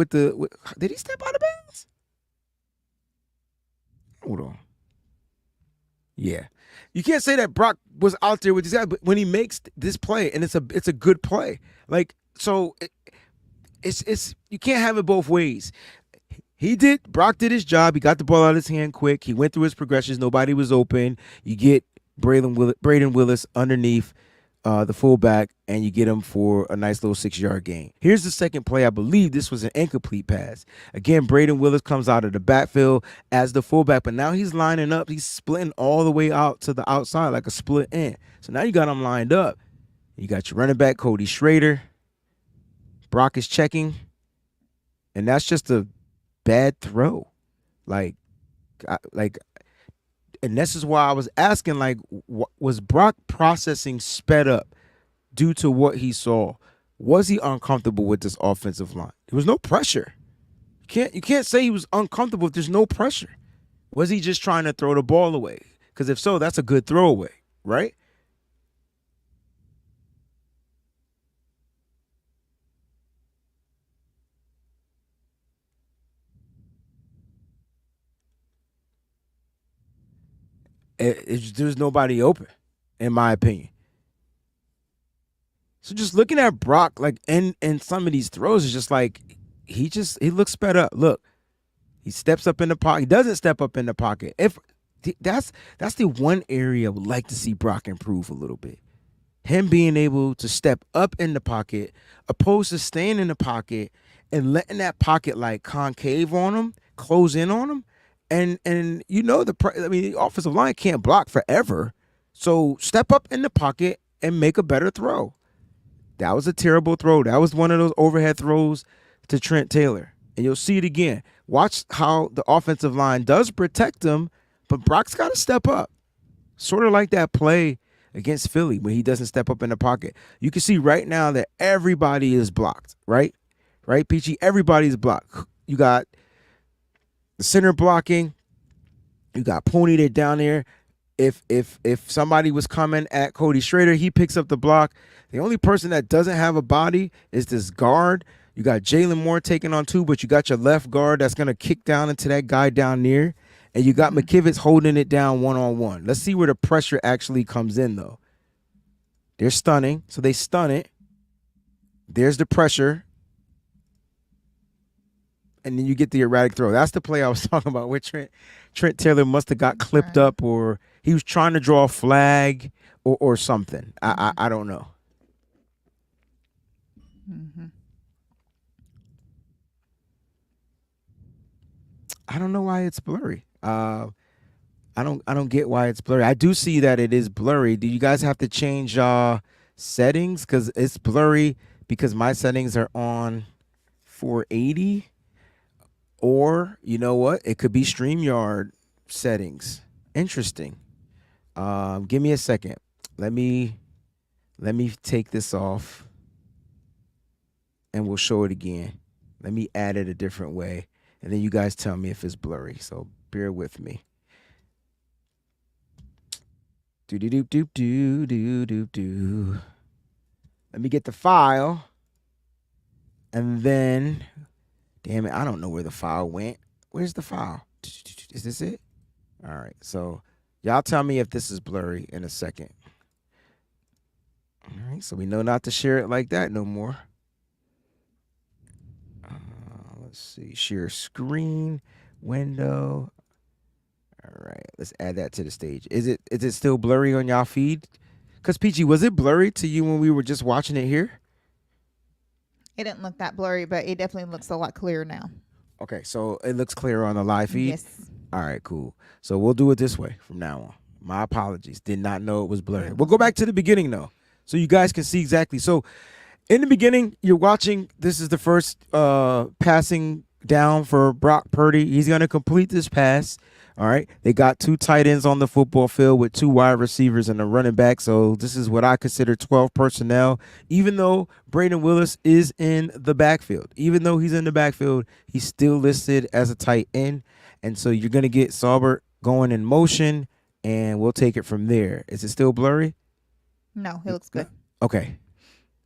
he step out of bounds? Hold on. Yeah, you can't say that Brock was out there with these guys, but when he makes this play, and it's a good play, like so, it's you can't have it both ways. Brock did his job. He got the ball out of his hand quick. He went through his progressions. Nobody was open. You get Braden Willis underneath the fullback, and you get him for a nice little 6-yard gain. Here's the second play. I believe this was an incomplete pass. Again, Braden Willis comes out of the backfield as the fullback, but now he's lining up. He's splitting all the way out to the outside like a split end. So now you got him lined up. You got your running back, Cody Schrader. Brock is checking, and that's just a bad throw, and this is why I was asking, like, was Brock processing sped up due to what he saw? Was he uncomfortable with this offensive line? There was no pressure. You can't say he was uncomfortable if there's no pressure. Was he just trying to throw the ball away? Because if so, that's a good throwaway, right? There's nobody open, in my opinion. So just looking at Brock, like in some of these throws, is just like he looks sped up. Look, he steps up in the pocket. He doesn't step up in the pocket. If that's the one area I would like to see Brock improve a little bit. Him being able to step up in the pocket, opposed to staying in the pocket and letting that pocket like concave on him, close in on him. And the offensive line can't block forever. So step up in the pocket and make a better throw. That was a terrible throw. That was one of those overhead throws to Trent Taylor. And you'll see it again. Watch how the offensive line does protect him, but Brock's got to step up. Sort of like that play against Philly when he doesn't step up in the pocket. You can see right now that everybody is blocked, right? Right, Peachy? Everybody's blocked. You got the center blocking. You got Pony there down there. If somebody was coming at Cody Schrader, he picks up the block. The only person that doesn't have a body is this guard. You got Jalen Moore taking on 2, but you got your left guard that's going to kick down into that guy down there. And you got McKivitz holding it down one-on-one. Let's see where the pressure actually comes in, though. They're stunning, so they stun it. There's the pressure. And then you get the erratic throw. That's the play I was talking about where Trent Taylor must have got clipped up, or he was trying to draw a flag or something. I don't know. Mm-hmm. I don't know why it's blurry. I don't get why it's blurry. I do see that it is blurry. Do you guys have to change settings? Because it's blurry because my settings are on 480. Or, you know what? It could be StreamYard settings. Interesting. Give me a second. Let me take this off. And we'll show it again. Let me add it a different way. And then you guys tell me if it's blurry. So bear with me. Do. Let me get the file. And then... Damn it, I don't know where the file went. Where's the file? Is this it? All right, so y'all tell me if this is blurry in a second. All right, so we know not to share it like that no more. Let's see, share screen, window. All right, let's add that to the stage. Is it still blurry on y'all feed? Because, Peachy, was it blurry to you when we were just watching it here? It didn't look that blurry, but it definitely looks a lot clearer now. Okay, so it looks clear on the live feed? Yes. All right, cool. So we'll do it this way from now on. My apologies. Did not know it was blurry. We'll go back to the beginning, though, so you guys can see exactly. So in the beginning, you're watching. This is the first passing down for Brock Purdy. He's going to complete this pass. All right. They got 2 tight ends on the football field with 2 wide receivers and a running back. So this is what I consider 12 personnel, even though Braden Willis is in the backfield. Even though he's in the backfield, he's still listed as a tight end. And so you're going to get Saubert going in motion, and we'll take it from there. Is it still blurry? No, it looks good. Okay.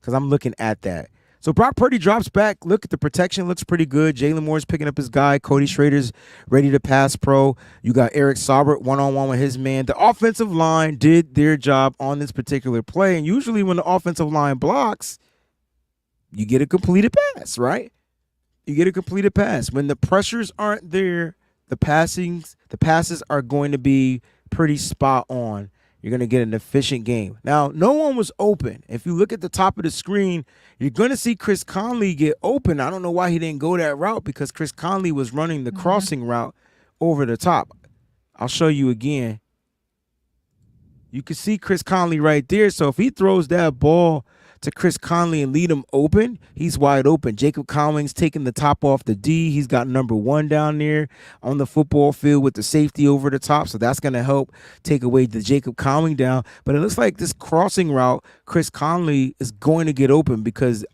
Because I'm looking at that. So Brock Purdy drops back. Look at the protection. Looks pretty good. Jalen Moore's picking up his guy. Cody Schrader's ready to pass pro. You got Eric Saubert one-on-one with his man. The offensive line did their job on this particular play. And usually when the offensive line blocks, you get a completed pass, right? You get a completed pass. When the pressures aren't there, the passes are going to be pretty spot on. You're going to get an efficient game. Now, no one was open. If you look at the top of the screen, you're going to see Chris Conley get open. I don't know why he didn't go that route because Chris Conley was running the crossing route over the top. I'll show you again. You can see Chris Conley right there. So if he throws that ball to Chris Conley and lead him open, he's wide open. Jacob Cowling's taking the top off the D. He's got number 1 down there on the football field with the safety over the top, so that's going to help take away the Jacob Cowling down. But it looks like this crossing route, Chris Conley is going to get open because,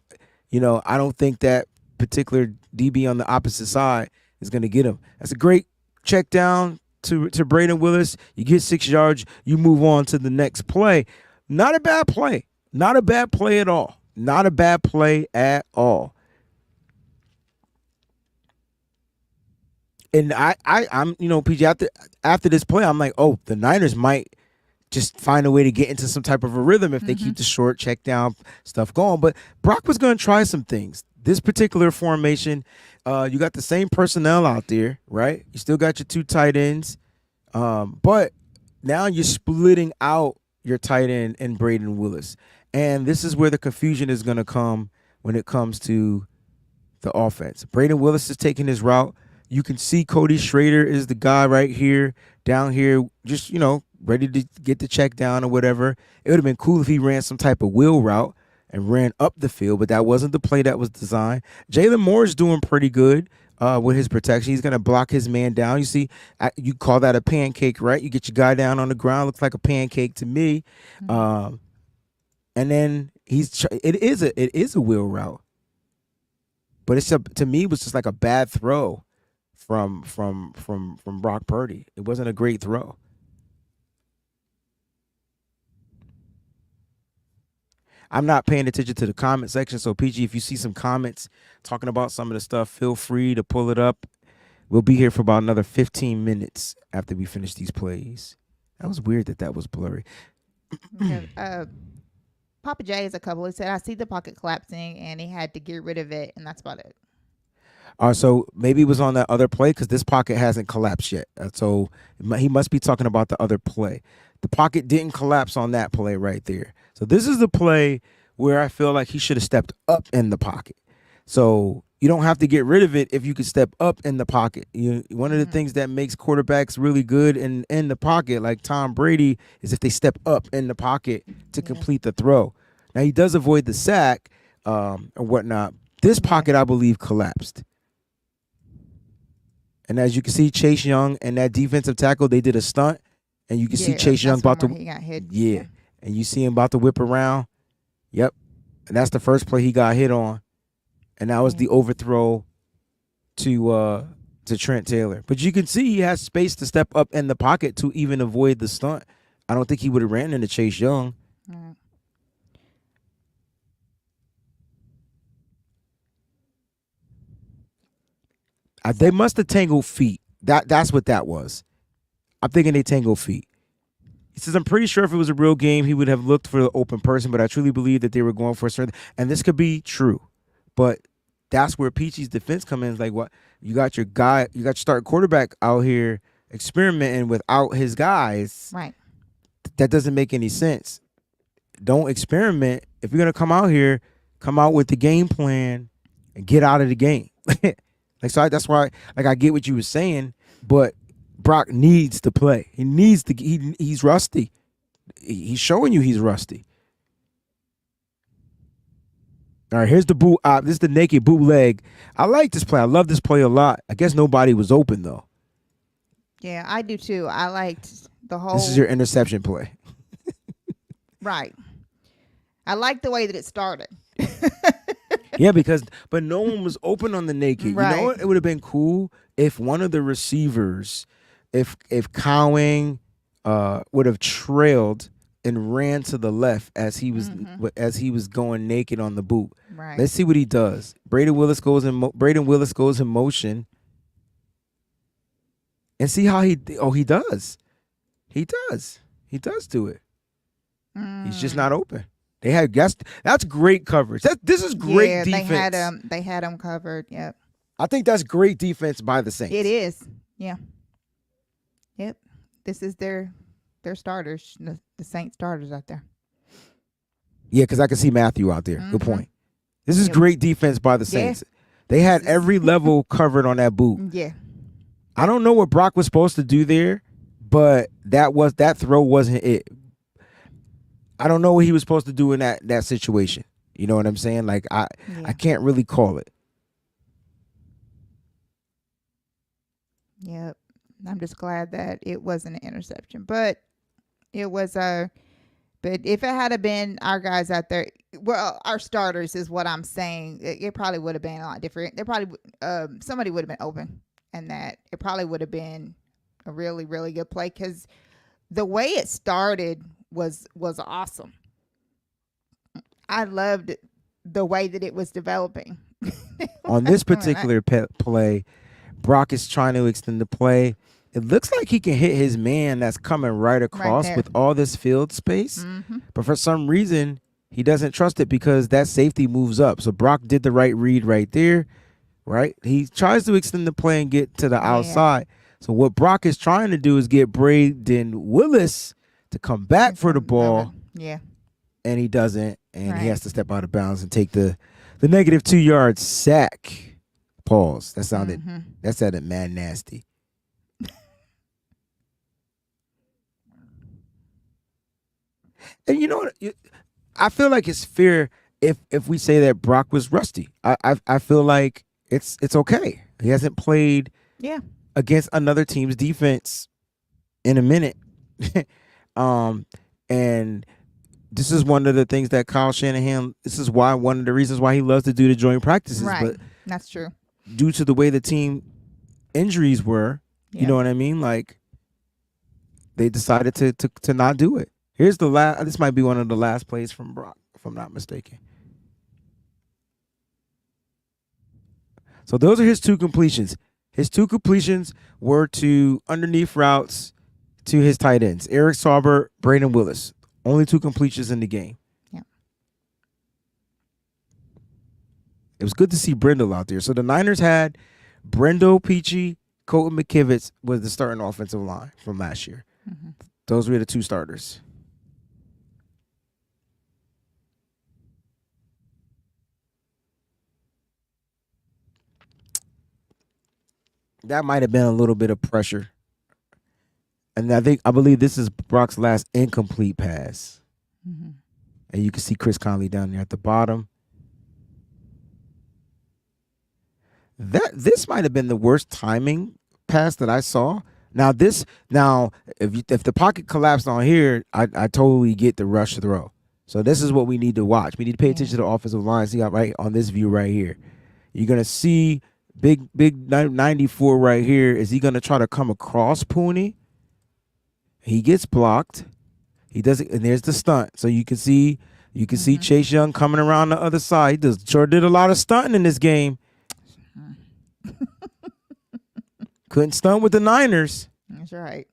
I don't think that particular DB on the opposite side is going to get him. That's a great check down to Braden Willis. You get 6 yards. You move on to the next play. Not a bad play. Not a bad play at all. Not a bad play at all. And I'm PG, after this play, I'm like, oh, the Niners might just find a way to get into some type of a rhythm if they keep the short check down stuff going. But Brock was going to try some things. This particular formation, you got the same personnel out there, right? You still got your 2 tight ends, but now you're splitting out your tight end and Braden Willis. And this is where the confusion is going to come when it comes to the offense. Braden Willis is taking his route. You can see Cody Schrader is the guy right here, down here, just, ready to get the check down or whatever. It would have been cool if he ran some type of wheel route and ran up the field, but that wasn't the play that was designed. Jalen Moore is doing pretty good with his protection. He's going to block his man down. You see, you call that a pancake, right? You get your guy down on the ground. Looks like a pancake to me. And then it is a wheel route. But to me, it was just like a bad throw from Brock Purdy. It wasn't a great throw. I'm not paying attention to the comment section, so PG, if you see some comments talking about some of the stuff, feel free to pull it up. We'll be here for about another 15 minutes after we finish these plays. That was weird that was blurry. Papa J is a couple. He said, I see the pocket collapsing, and he had to get rid of it, and that's about it. So maybe it was on that other play because this pocket hasn't collapsed yet. So he must be talking about the other play. The pocket didn't collapse on that play right there. So this is the play where I feel like he should have stepped up in the pocket. So you don't have to get rid of it if you can step up in the pocket. One of the things that makes quarterbacks really good in the pocket, like Tom Brady, is if they step up in the pocket to complete the throw. Now, he does avoid the sack or whatnot. This pocket, I believe, collapsed. And as you can see, Chase Young and that defensive tackle, they did a stunt. And you can see Chase Young about to he got hit. Yeah. And you see him about to whip around. Yep. And that's the first play he got hit on. And that was the overthrow to Trent Taylor. But you can see he has space to step up in the pocket to even avoid the stunt. I don't think he would have ran into Chase Young. They must have tangled feet. That's what that was. I'm thinking they tangled feet. He says, I'm pretty sure if it was a real game, he would have looked for the open person, but I truly believe that they were going for a certain. And this could be true. But that's where Peachy's defense comes in. It's like, what? You got your starting quarterback out here experimenting without his guys. Right. That doesn't make any sense. Don't experiment. If you're going to come out here, come out with the game plan and get out of the game. That's why, I get what you were saying, but Brock needs to play. He needs to. He's rusty. He's showing you he's rusty. All right, here's the boot. This is the naked bootleg. I like this play. I love this play a lot. I guess nobody was open though. Yeah, I do too. I liked the whole. This is your interception play. Right. I like the way that it started. Yeah, but no one was open on the naked. Right. You know what? It would have been cool if one of the receivers, if Cowing would have trailed and ran to the left as he was going naked on the boot. Right. Let's see what he does. Braden Willis goes in motion, and see how he does. He does do it. He's just not open. They had that's great coverage. This is great defense. They had him covered. Yep. I think that's great defense by the Saints. It is. Yeah. Yep. This is their starters, the Saints starters out there. Yeah, because I can see Matthew out there. Good point. This is great defense by the Saints. Yeah. They had every level covered on that boot. Yeah. I don't know what Brock was supposed to do there, but that throw wasn't it. I don't know what he was supposed to do in that situation. You know what I'm saying? I can't really call it. Yep. I'm just glad that it wasn't an interception. But it was but if it had been our guys out there, Well, our starters is what I'm saying. It probably would have been a lot different. There probably somebody would have been open, and that it probably would have been a really, really good play because the way it started was awesome. I loved the way that it was developing. On this particular play, Brock is trying to extend the play. It looks like he can hit his man that's coming right across with all this field space. But for some reason, he doesn't trust it because that safety moves up. So Brock did the right read right there, right? He tries to extend the play and get to the outside. So what Brock is trying to do is get Braden Willis to come back for the ball. Yeah. And he doesn't. And he has to step out of bounds and take the negative 2-yard sack. Pause. That sounded mad nasty. And you know what? I feel like it's fair if we say that Brock was rusty. I feel like it's okay. He hasn't played against another team's defense in a minute. And this is one of the things that Kyle Shanahan, this is why one of the reasons why he loves to do the joint practices. Right. But that's true. Due to the way the team injuries were, you know what I mean? Like they decided to not do it. Here's the last. This might be one of the last plays from Brock, if I'm not mistaken. So those are his 2 completions. His 2 completions were to underneath routes to his tight ends, Eric Sauber, Braden Willis. Only 2 completions in the game. Yeah. It was good to see Brendel out there. So the Niners had Brendel, Peachy, Colton McKivitz was the starting offensive line from last year. Those were the 2 starters. That might have been a little bit of pressure. And I believe this is Brock's last incomplete pass. And you can see Chris Conley down there at the bottom. This might have been the worst timing pass that I saw. Now if the pocket collapsed on here, I totally get the rush throw. So this is what we need to watch. We need to pay attention to the offensive line. See right on this view right here. You're gonna see big 94 right here. Is he gonna try to come across Pooney? He gets blocked. He does it, and there's the stunt. So you can see Chase Young coming around the other side. He sure did a lot of stunting in this game. Couldn't stunt with the Niners. That's right.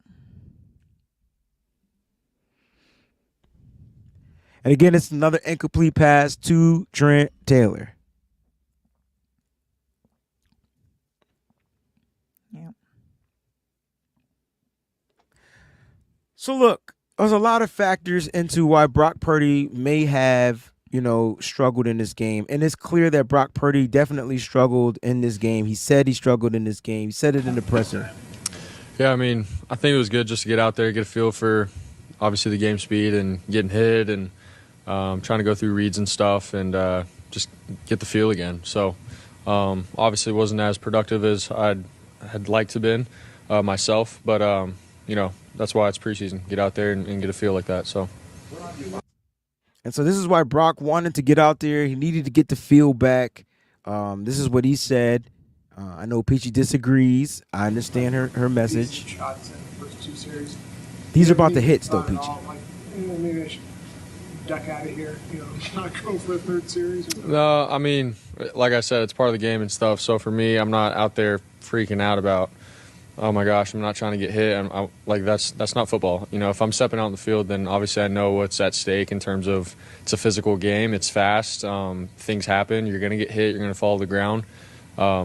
And again, it's another incomplete pass to Trent Taylor. Yeah. So look, there's a lot of factors into why Brock Purdy may have, struggled in this game. And it's clear that Brock Purdy definitely struggled in this game. He said he struggled in this game. He said it in the presser. Yeah, I mean, I think it was good just to get out there, get a feel for, obviously, the game speed and getting hit and trying to go through reads and stuff and just get the feel again. So, obviously, it wasn't as productive as I'd liked to have been myself. But, that's why it's preseason. Get out there and get a feel like that. So. And so this is why Brock wanted to get out there. He needed to get the feel back. This is what he said. I know Peachy disagrees. I understand her message. These are about the hits, though, Peachy. Maybe I should duck out of here, not go for a 3rd series. No, I mean, like I said, it's part of the game and stuff. So for me, I'm not out there freaking out about, oh my gosh, I'm not trying to get hit. That's not football. If I'm stepping out in the field, then obviously I know what's at stake in terms of it's a physical game. It's fast. Things happen. You're going to get hit. You're going to fall to the ground.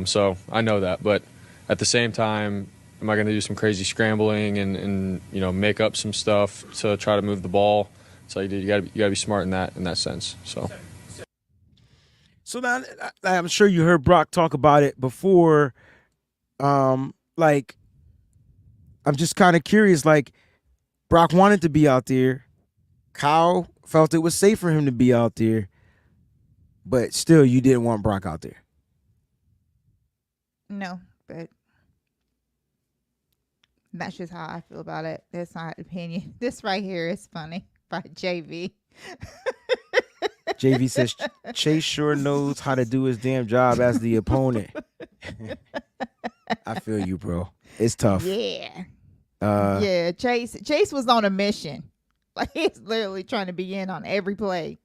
So I know that. But at the same time, am I going to do some crazy scrambling and make up some stuff to try to move the ball? So you got to be smart in that sense. So now I'm sure you heard Brock talk about it before. I'm just kind of curious, Brock wanted to be out there. Kyle felt it was safe for him to be out there. But still, you didn't want Brock out there. No, but that's just how I feel about it. That's my opinion. This right here is funny by JV. JV says Chase sure knows how to do his damn job as the opponent. I feel you, bro. It's tough. Yeah. Uh, Yeah, Chase was on a mission. Like, he's literally trying to be in on every play.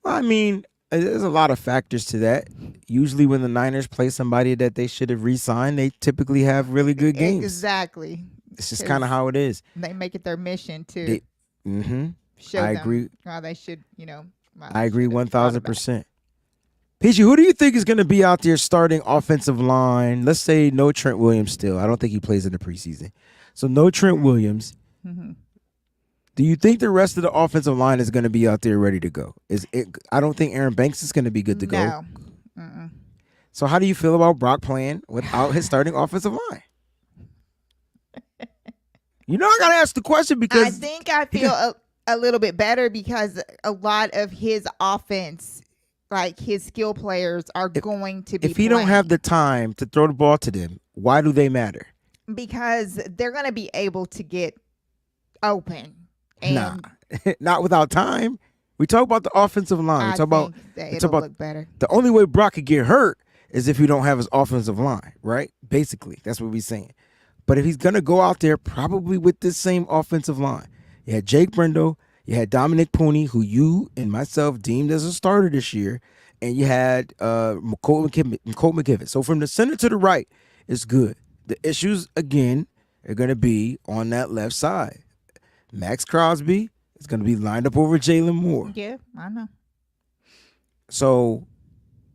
Well, I mean, there's a lot of factors to that. Usually when the Niners play somebody that they should have re-signed, they typically have really good games. Exactly. It's just kind of how it is. They make it their mission to show I them agree. how they should, I agree 1,000%. PG, who do you think is going to be out there starting offensive line? Let's say no Trent Williams still. I don't think he plays in the preseason. So no Trent Williams. Mm-hmm. Do you think the rest of the offensive line is going to be out there ready to go? I don't think Aaron Banks is going to be good to go. No. Mm-mm. So how do you feel about Brock playing without his starting offensive line? I got to ask the question because I think I feel a little bit better because a lot of his offense, like his skill players, are going to be if he don't have the time to throw the ball to them, why do they matter? Because they're going to be able to get open. Nah, not without time. We talk about the offensive line. We talk about look better. The only way Brock could get hurt is if you don't have his offensive line, right? Basically, that's what we're saying. But if he's going to go out there probably with this same offensive line, you had Jake Brendo, you had Dominic Pooney, who you and myself deemed as a starter this year, and you had Colt McKivitt. So from the center to the right, it's good. The issues, again, are going to be on that left side. Max Crosby is going to be lined up over Jalen Moore. Yeah, I know. So,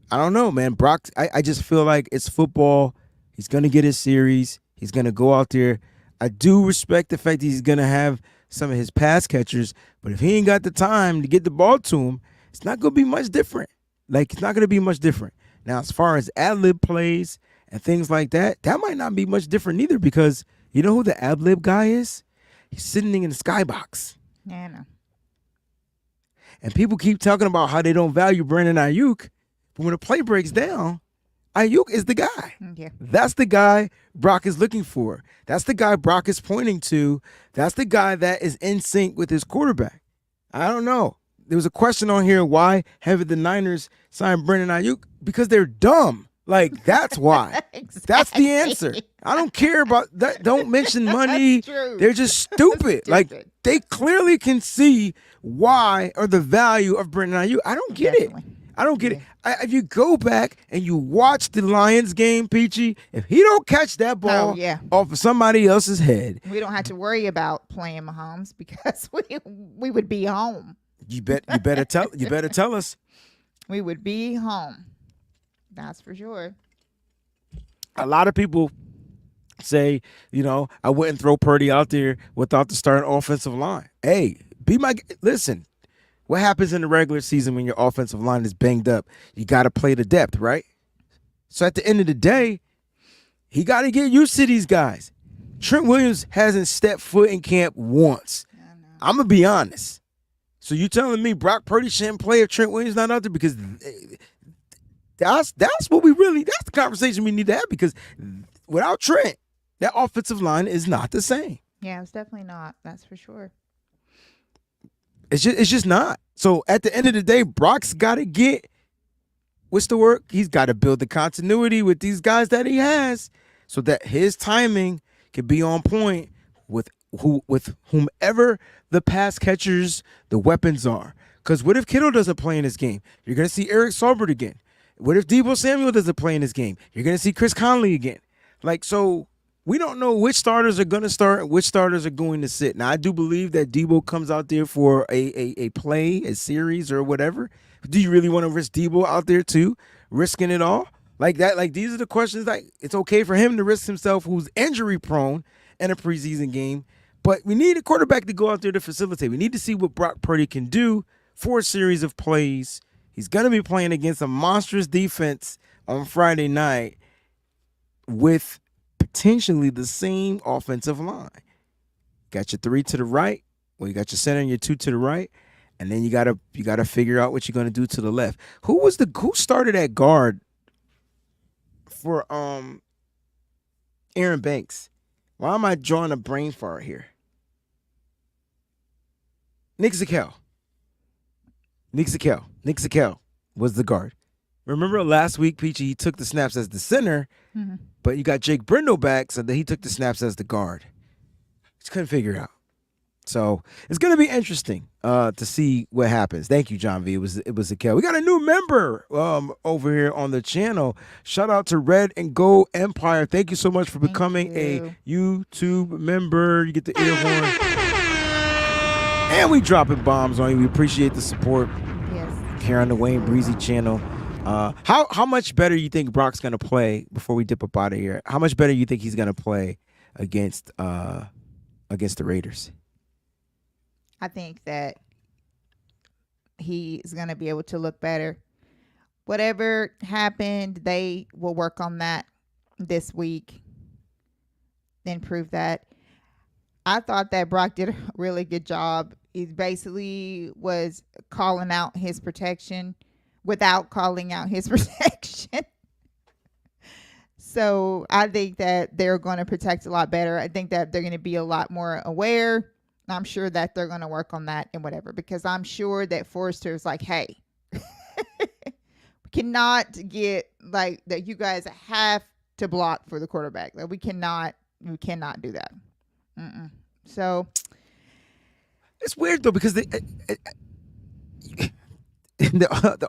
I don't know, man. Brock, I just feel like it's football. He's going to get his series. He's going to go out there. I do respect the fact that he's going to have some of his pass catchers, but if he ain't got the time to get the ball to him, it's not going to be much different. Like, it's not going to be much different. Now, as far as ad-lib plays and things like that, that might not be much different either because you know who the ad-lib guy is? He's sitting in the skybox. Yeah, I know. And people keep talking about how they don't value Brandon Ayuk, but when the play breaks down, Ayuk is the guy. Yeah. That's the guy Brock is looking for. That's the guy Brock is pointing to. That's the guy that is in sync with his quarterback. I don't know. There was a question on here, why haven't the Niners signed Brandon Ayuk? Because they're dumb. Like, that's why. Exactly. That's the answer. I don't care about that. Don't mention money. That's true. They're just stupid. Like, they clearly can see why or the value of Brandon Ayuk. I don't get it. I don't get it. If you go back and you watch the Lions game, Peachy, if he don't catch that ball off of somebody else's head, we don't have to worry about playing Mahomes because we would be home. You better tell us. We would be home. That's for sure. A lot of people say, I wouldn't throw Purdy out there without the starting offensive line. Hey, listen. What happens in the regular season when your offensive line is banged up? You got to play the depth, right? So at the end of the day, he got to get used to these guys. Trent Williams hasn't stepped foot in camp once. I'm going to be honest. So you telling me Brock Purdy shouldn't play if Trent Williams not out there? Because that's the conversation we need to have, because without Trent, that offensive line is not the same. Yeah, it's definitely not. That's for sure. It's just not. So at the end of the day, Brock's got to get, what's the word? He's got to build the continuity with these guys that he has so that his timing can be on point with whomever the pass catchers, the weapons are. Because what if Kittle doesn't play in this game? You're going to see Eric Saubert again. What if Deebo Samuel doesn't play in this game? You're going to see Chris Conley again. So we don't know which starters are going to start and which starters are going to sit. Now, I do believe that Deebo comes out there for a play, a series, or whatever. Do you really want to risk Deebo out there too, risking it all? Like that, like these are the questions. Like, it's okay for him to risk himself, who's injury prone in a preseason game, but we need a quarterback to go out there to facilitate. We need to see what Brock Purdy can do for a series of plays. He's going to be playing against a monstrous defense on Friday night with potentially the same offensive line. Got your 3 to the right, you got your center and your 2 to the right, and then you gotta figure out what you're gonna do to the left. Who started at guard for Aaron Banks? Why am I drawing a brain fart here? Nick Zakelj. Nick Sakel was the guard. Remember last week, Peachy, he took the snaps as the center, but you got Jake Brindle back, so that he took the snaps as the guard. Just couldn't figure it out. So it's going to be interesting to see what happens. Thank you, John V. It was Sakel. We got a new member over here on the channel. Shout out to Red and Gold Empire. Thank you so much for becoming a YouTube member. You get the ear horn. And we dropping bombs on you. We appreciate the support. Yes. Here on the WayneBreezie channel. How much better you think Brock's gonna play before we dip up out of here? How much better you think he's gonna play against the Raiders? I think that he is gonna be able to look better. Whatever happened, they will work on that this week. Then prove that. I thought that Brock did a really good job. He basically was calling out his protection without calling out his protection. So I think that they're going to protect a lot better. I think that they're going to be a lot more aware. I'm sure that they're going to work on that and whatever, because I'm sure that Forrester is like, hey, we cannot get like that. You guys have to block for the quarterback. Like, we cannot do that. So it's weird though, because the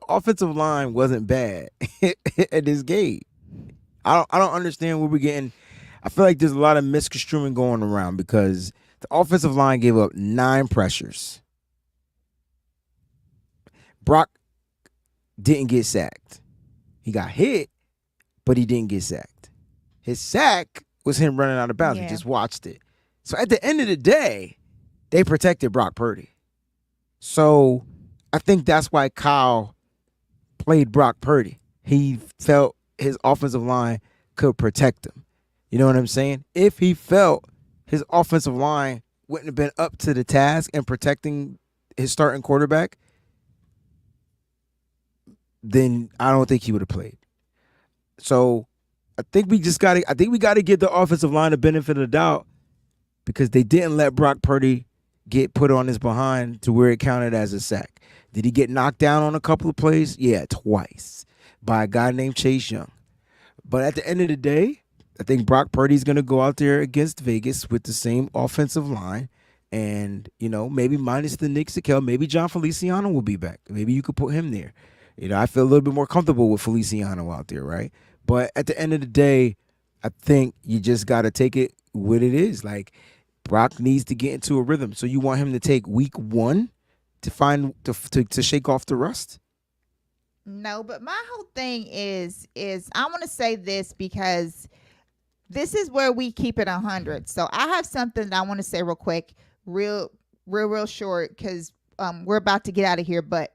offensive line wasn't bad at this game. I don't understand where we're getting. I feel like there's a lot of misconstruing going around because the offensive line gave up 9 pressures. Brock didn't get sacked. He got hit, but he didn't get sacked. His sack was him running out of bounds. Yeah. He just watched it. So at the end of the day, they protected Brock Purdy. So I think that's why Kyle played Brock Purdy. He felt his offensive line could protect him. You know what I'm saying? If he felt his offensive line wouldn't have been up to the task and protecting his starting quarterback, then I don't think he would have played. So I think we got to give the offensive line the benefit of the doubt, because they didn't let Brock Purdy get put on his behind to where it counted as a sack. Did he get knocked down on a couple of plays? Yeah, twice by a guy named Chase Young. But at the end of the day, I think Brock Purdy's going to go out there against Vegas with the same offensive line. And, maybe minus the Nick Sakel, maybe John Feliciano will be back. Maybe you could put him there. I feel a little bit more comfortable with Feliciano out there, right? But at the end of the day, I think you just got to take it what it is. Like, Brock needs to get into a rhythm. So you want him to take week 1 to shake off the rust? no, but my whole thing is I want to say this because this is where we keep it 100. So I have something that I want to say real quick, real short, because we're about to get out of here. But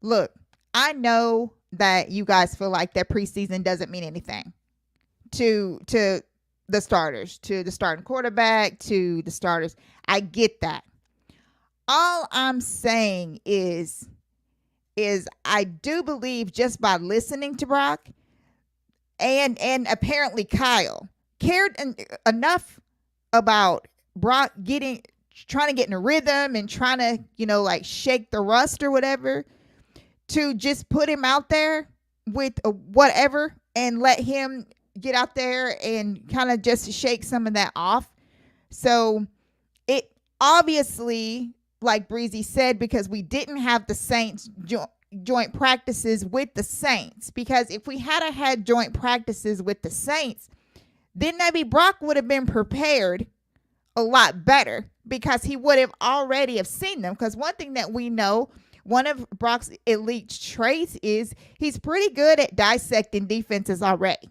look, I know that you guys feel like that preseason doesn't mean anything to the starters, to the starting quarterback, to the starters. I get that. All I'm saying is I do believe, just by listening to Brock and apparently Kyle cared enough about Brock trying to get in a rhythm and trying to, like, shake the rust or whatever, to just put him out there with whatever and let him get out there and kind of just shake some of that off. So it obviously, like Breezie said, because we didn't have the Saints joint practices with the Saints, because if we had joint practices with the Saints, then maybe Brock would have been prepared a lot better, because he would have already have seen them. Because one thing that we know, one of Brock's elite traits is he's pretty good at dissecting defenses already.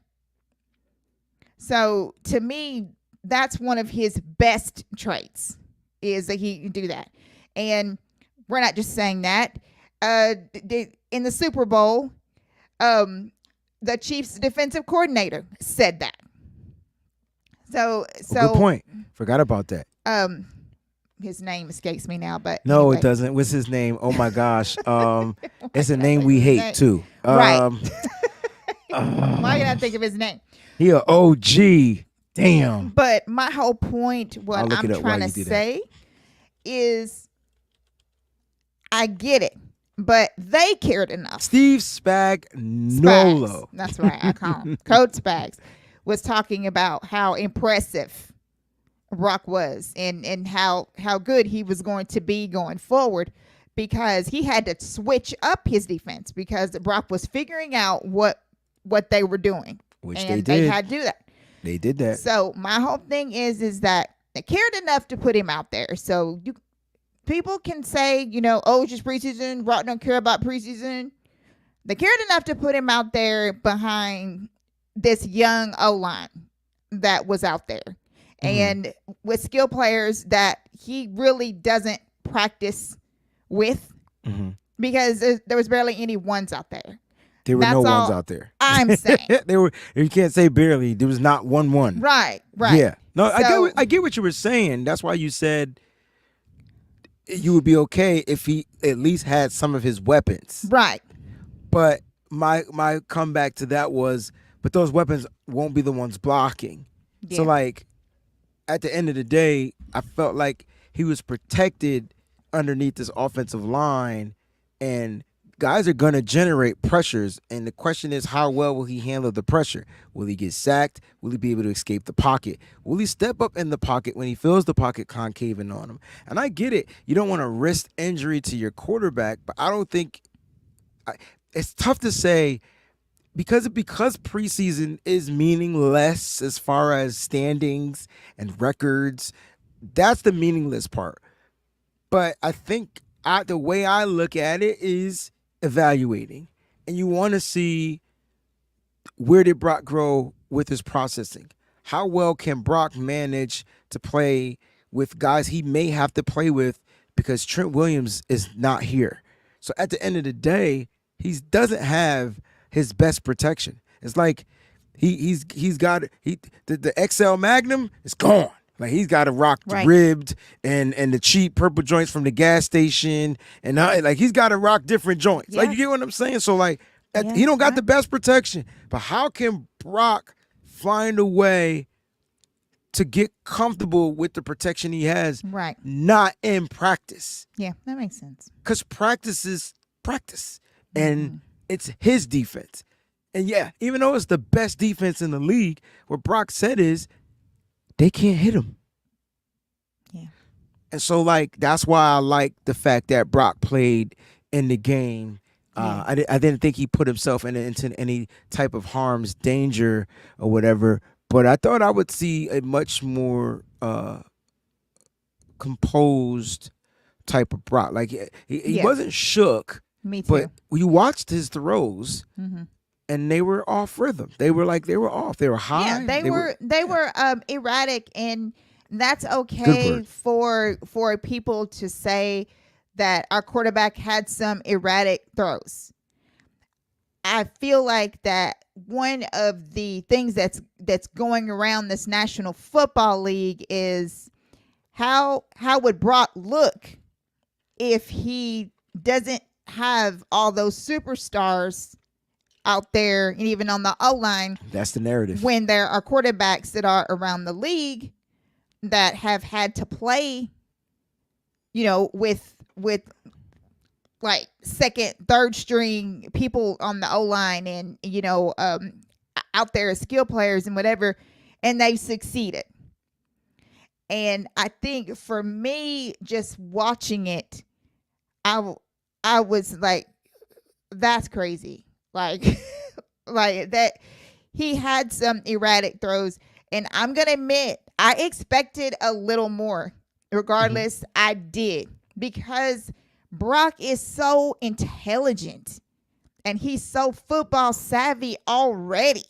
So to me, that's one of his best traits, is that he can do that. And we're not just saying that. In the Super Bowl, the Chiefs defensive coordinator said that. So good point. Forgot about that. His name escapes me now, but no, anyway. It doesn't. What's his name? Oh my gosh. It's a name we hate too. Right. Why can't I think of his name? He a OG. Damn. But my whole point, what I'm trying to say is, I get it. but they cared enough. Steve Spagnuolo. Spags. That's right. I call him Coach Spags was talking about how impressive Brock was and how good he was going to be going forward, because he had to switch up his defense because Brock was figuring out what they were doing. Which and they did. They had to do that. They did that. So my whole thing is that they cared enough to put him out there. So people can say, oh, it's just preseason. Brock don't care about preseason. They cared enough to put him out there behind this young O-line that was out there. Mm-hmm. And with skill players that he really doesn't practice with, mm-hmm. because there was barely any ones out there. There were no ones out there. I'm saying. You can't say barely. There was not one. Right. Yeah. No, so, I get what you were saying. That's why you said you would be okay if he at least had some of his weapons. Right. But my comeback to that was, but those weapons won't be the ones blocking. Yeah. So, like, at the end of the day, I felt like he was protected underneath this offensive line, and guys are going to generate pressures, and the question is, how well will he handle the pressure? Will he get sacked? Will he be able to escape the pocket? Will he step up in the pocket when he feels the pocket concaving on him? And I get it. You don't want to risk injury to your quarterback, but I don't think it's tough to say because preseason is meaningless as far as standings and records. That's the meaningless part. But I think the way I look at it is evaluating, and you want to see where did Brock grow with his processing. How well can Brock manage to play with guys he may have to play with because Trent Williams is not here. So at the end of the day, he doesn't have his best protection. It's like he's got the XL Magnum is gone. Like he's got to rock the ribbed and the cheap purple joints from the gas station, and like he's got to rock different joints. Yeah. Like you get what I'm saying? So like he don't got the best protection, but how can Brock find a way to get comfortable with the protection he has? Right. Not in practice. Yeah, that makes sense. Because practice is practice, and it's his defense. And yeah, even though it's the best defense in the league, what Brock said is they can't hit him. Yeah. And so, like, that's why I like the fact that Brock played in the game. I didn't think he put himself into any type of harm's danger or whatever, but I thought I would see a much more composed type of Brock. Like, he wasn't shook. Me too. But you watched his throws. Mm-hmm. And they were off rhythm. They were off. They were high. Yeah, they were erratic, and that's okay for people to say that our quarterback had some erratic throws. I feel like that one of the things that's going around this National Football League is how would Brock look if he doesn't have all those superstars out there, and even on the O-line. That's the narrative. When there are quarterbacks that are around the league that have had to play, with like second, third string people on the O-line and, out there as skill players and whatever, and they've succeeded. And I think for me, just watching it, I was like, that's crazy. Like that he had some erratic throws, and I'm going to admit I expected a little more. Regardless, I did, because Brock is so intelligent and he's so football savvy already.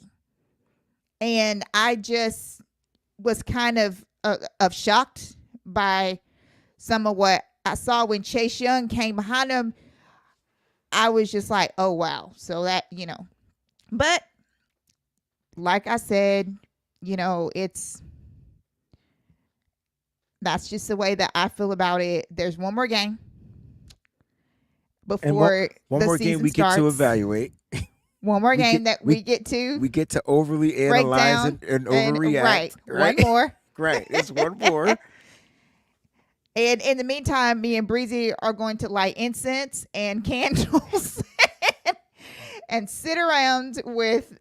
And I just was kind of shocked by some of what I saw when Chase Young came behind him. I was just like, oh, wow. So that, but like I said, that's just the way that I feel about it. There's one more game before one more game we starts. Get to evaluate. One more game we get to overly analyze and overreact. Right. One more. Right. It's one more. And in the meantime, me and Breezie are going to light incense and candles and sit around with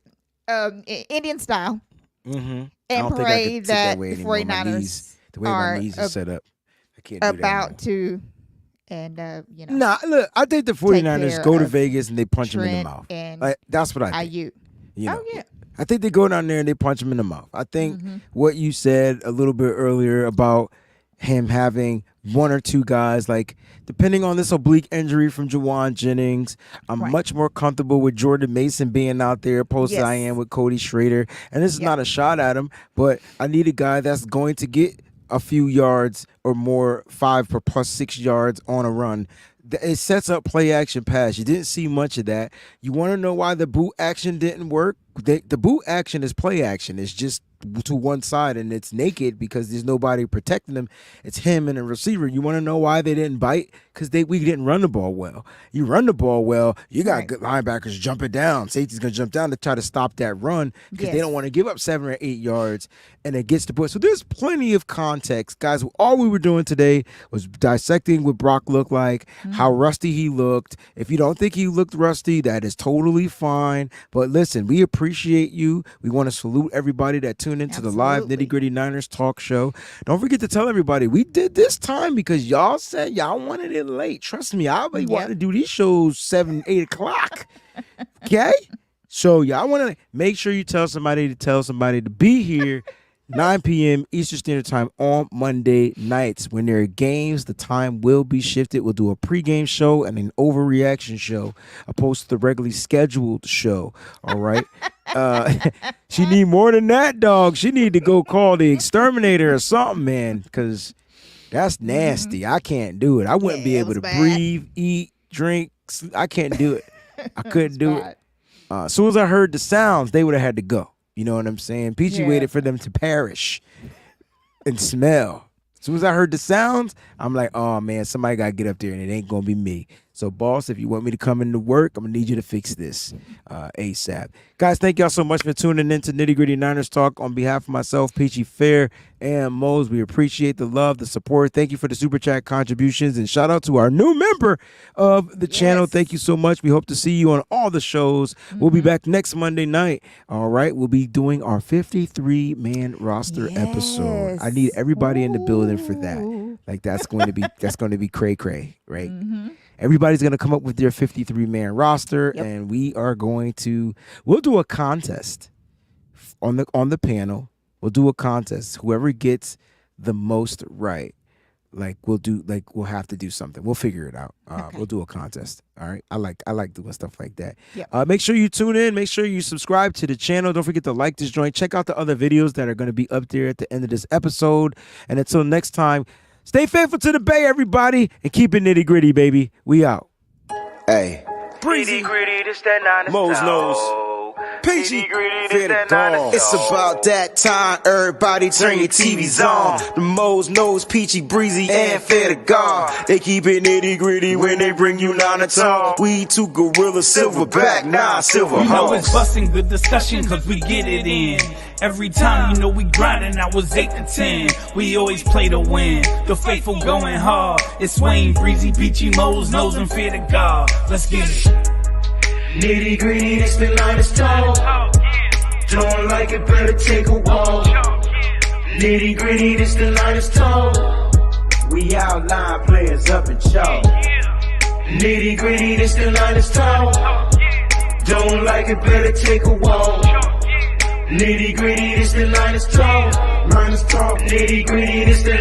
Indian style and pray that the 49ers the way my knees are set up. I can't do about that to, and you know. Nah, look, I think the 49ers go to Vegas and they punch him in the mouth. Like, that's what I think. You know, oh yeah. I think they go down there and they punch him in the mouth. I think what you said a little bit earlier about him having one or two guys, like, depending on this oblique injury from Jawan Jennings, I'm much more comfortable with Jordan Mason being out there opposed to I am with Cody Schrader. And this is not a shot at him, but I need a guy that's going to get a few yards or more, 5 or plus 6 yards on a run. It sets up play action pass. You didn't see much of that. You want to know why the boot action didn't work? The boot action is play action. It's just to one side and it's naked because there's nobody protecting them. It's him and a receiver. You want to know why they didn't bite? Because we didn't run the ball well. You run the ball well, you got good linebackers jumping down. Safety's going to jump down to try to stop that run because they don't want to give up 7 or 8 yards, and it gets the point. So there's plenty of context. Guys, all we were doing today was dissecting what Brock looked like, how rusty he looked. If you don't think he looked rusty, that is totally fine. But listen, we appreciate you. We want to salute everybody that tuned into the live Nitty Gritty Niners talk show. Don't forget to tell everybody we did this time because y'all said y'all wanted it late. Trust me, I'll be wanting to do these shows 7, 8 o'clock. Okay? So y'all want to make sure you tell somebody to be here 9 p.m. Eastern Standard Time on Monday nights. When there are games, the time will be shifted. We'll do a pregame show and an overreaction show opposed to the regularly scheduled show. All right? She need more than that, dog. She need to go call the exterminator or something, man, because that's nasty. I can't do it. I wouldn't be able to breathe, eat, drink. I can't do it. I couldn't do it. As soon as I heard the sounds, they would have had to go. You know what I'm saying? Peachy waited for them to perish and smell. As soon as I heard the sounds, I'm like, oh, man, somebody got to get up there, and it ain't going to be me. So, boss, if you want me to come into work, I'm going to need you to fix this ASAP. Guys, thank y'all so much for tuning in to Nitty Gritty Niners Talk. On behalf of myself, Peachy Fair, and Mose, we appreciate the love, the support. Thank you for the Super Chat contributions, and shout out to our new member of the channel. Thank you so much. We hope to see you on all the shows. We'll be back next Monday night. All right, we'll be doing our 53-man roster episode. I need everybody in the building for that. Like, that's going to be cray-cray, right? Everybody's going to come up with their 53-man roster, and we'll do a contest on the panel. We'll do a contest. Whoever gets the most right, we'll have to do something. We'll figure it out. We'll do a contest. All right. I like doing stuff like that. Make sure you tune in. Make sure you subscribe to the channel. Don't forget to like this joint. Check out the other videos that are going to be up there at the end of this episode. And until next time, stay faithful to the Bay, everybody, and keep it nitty gritty, baby. We out. Hey. Breezie, gritty, this that Niners Mose talk. knows. Peachy, Fair to dog. It's about that time. Everybody turn your TVs on. The Mose knows Peachy, Breezie, and Fair to God. They keep it nitty gritty when they bring you Nana Talk. We two gorillas, silverback, silver. You know it's busting the discussion cause we get it in. Every time you know we grinding, I was 8 to 10. We always play to win. The faithful going hard. It's WayneBreezie, Peachy, Mose, Nose, and Fear to God. Let's get it. Nitty gritty, it's the Niners talk. Don't like it, better take a walk. Nitty gritty, it's the Niners talk. We outline players up in chalk. Nitty gritty, it's the Niners talk. Don't like it, better take a walk. Nitty gritty, it's the Niners talk. Nitty gritty, it's the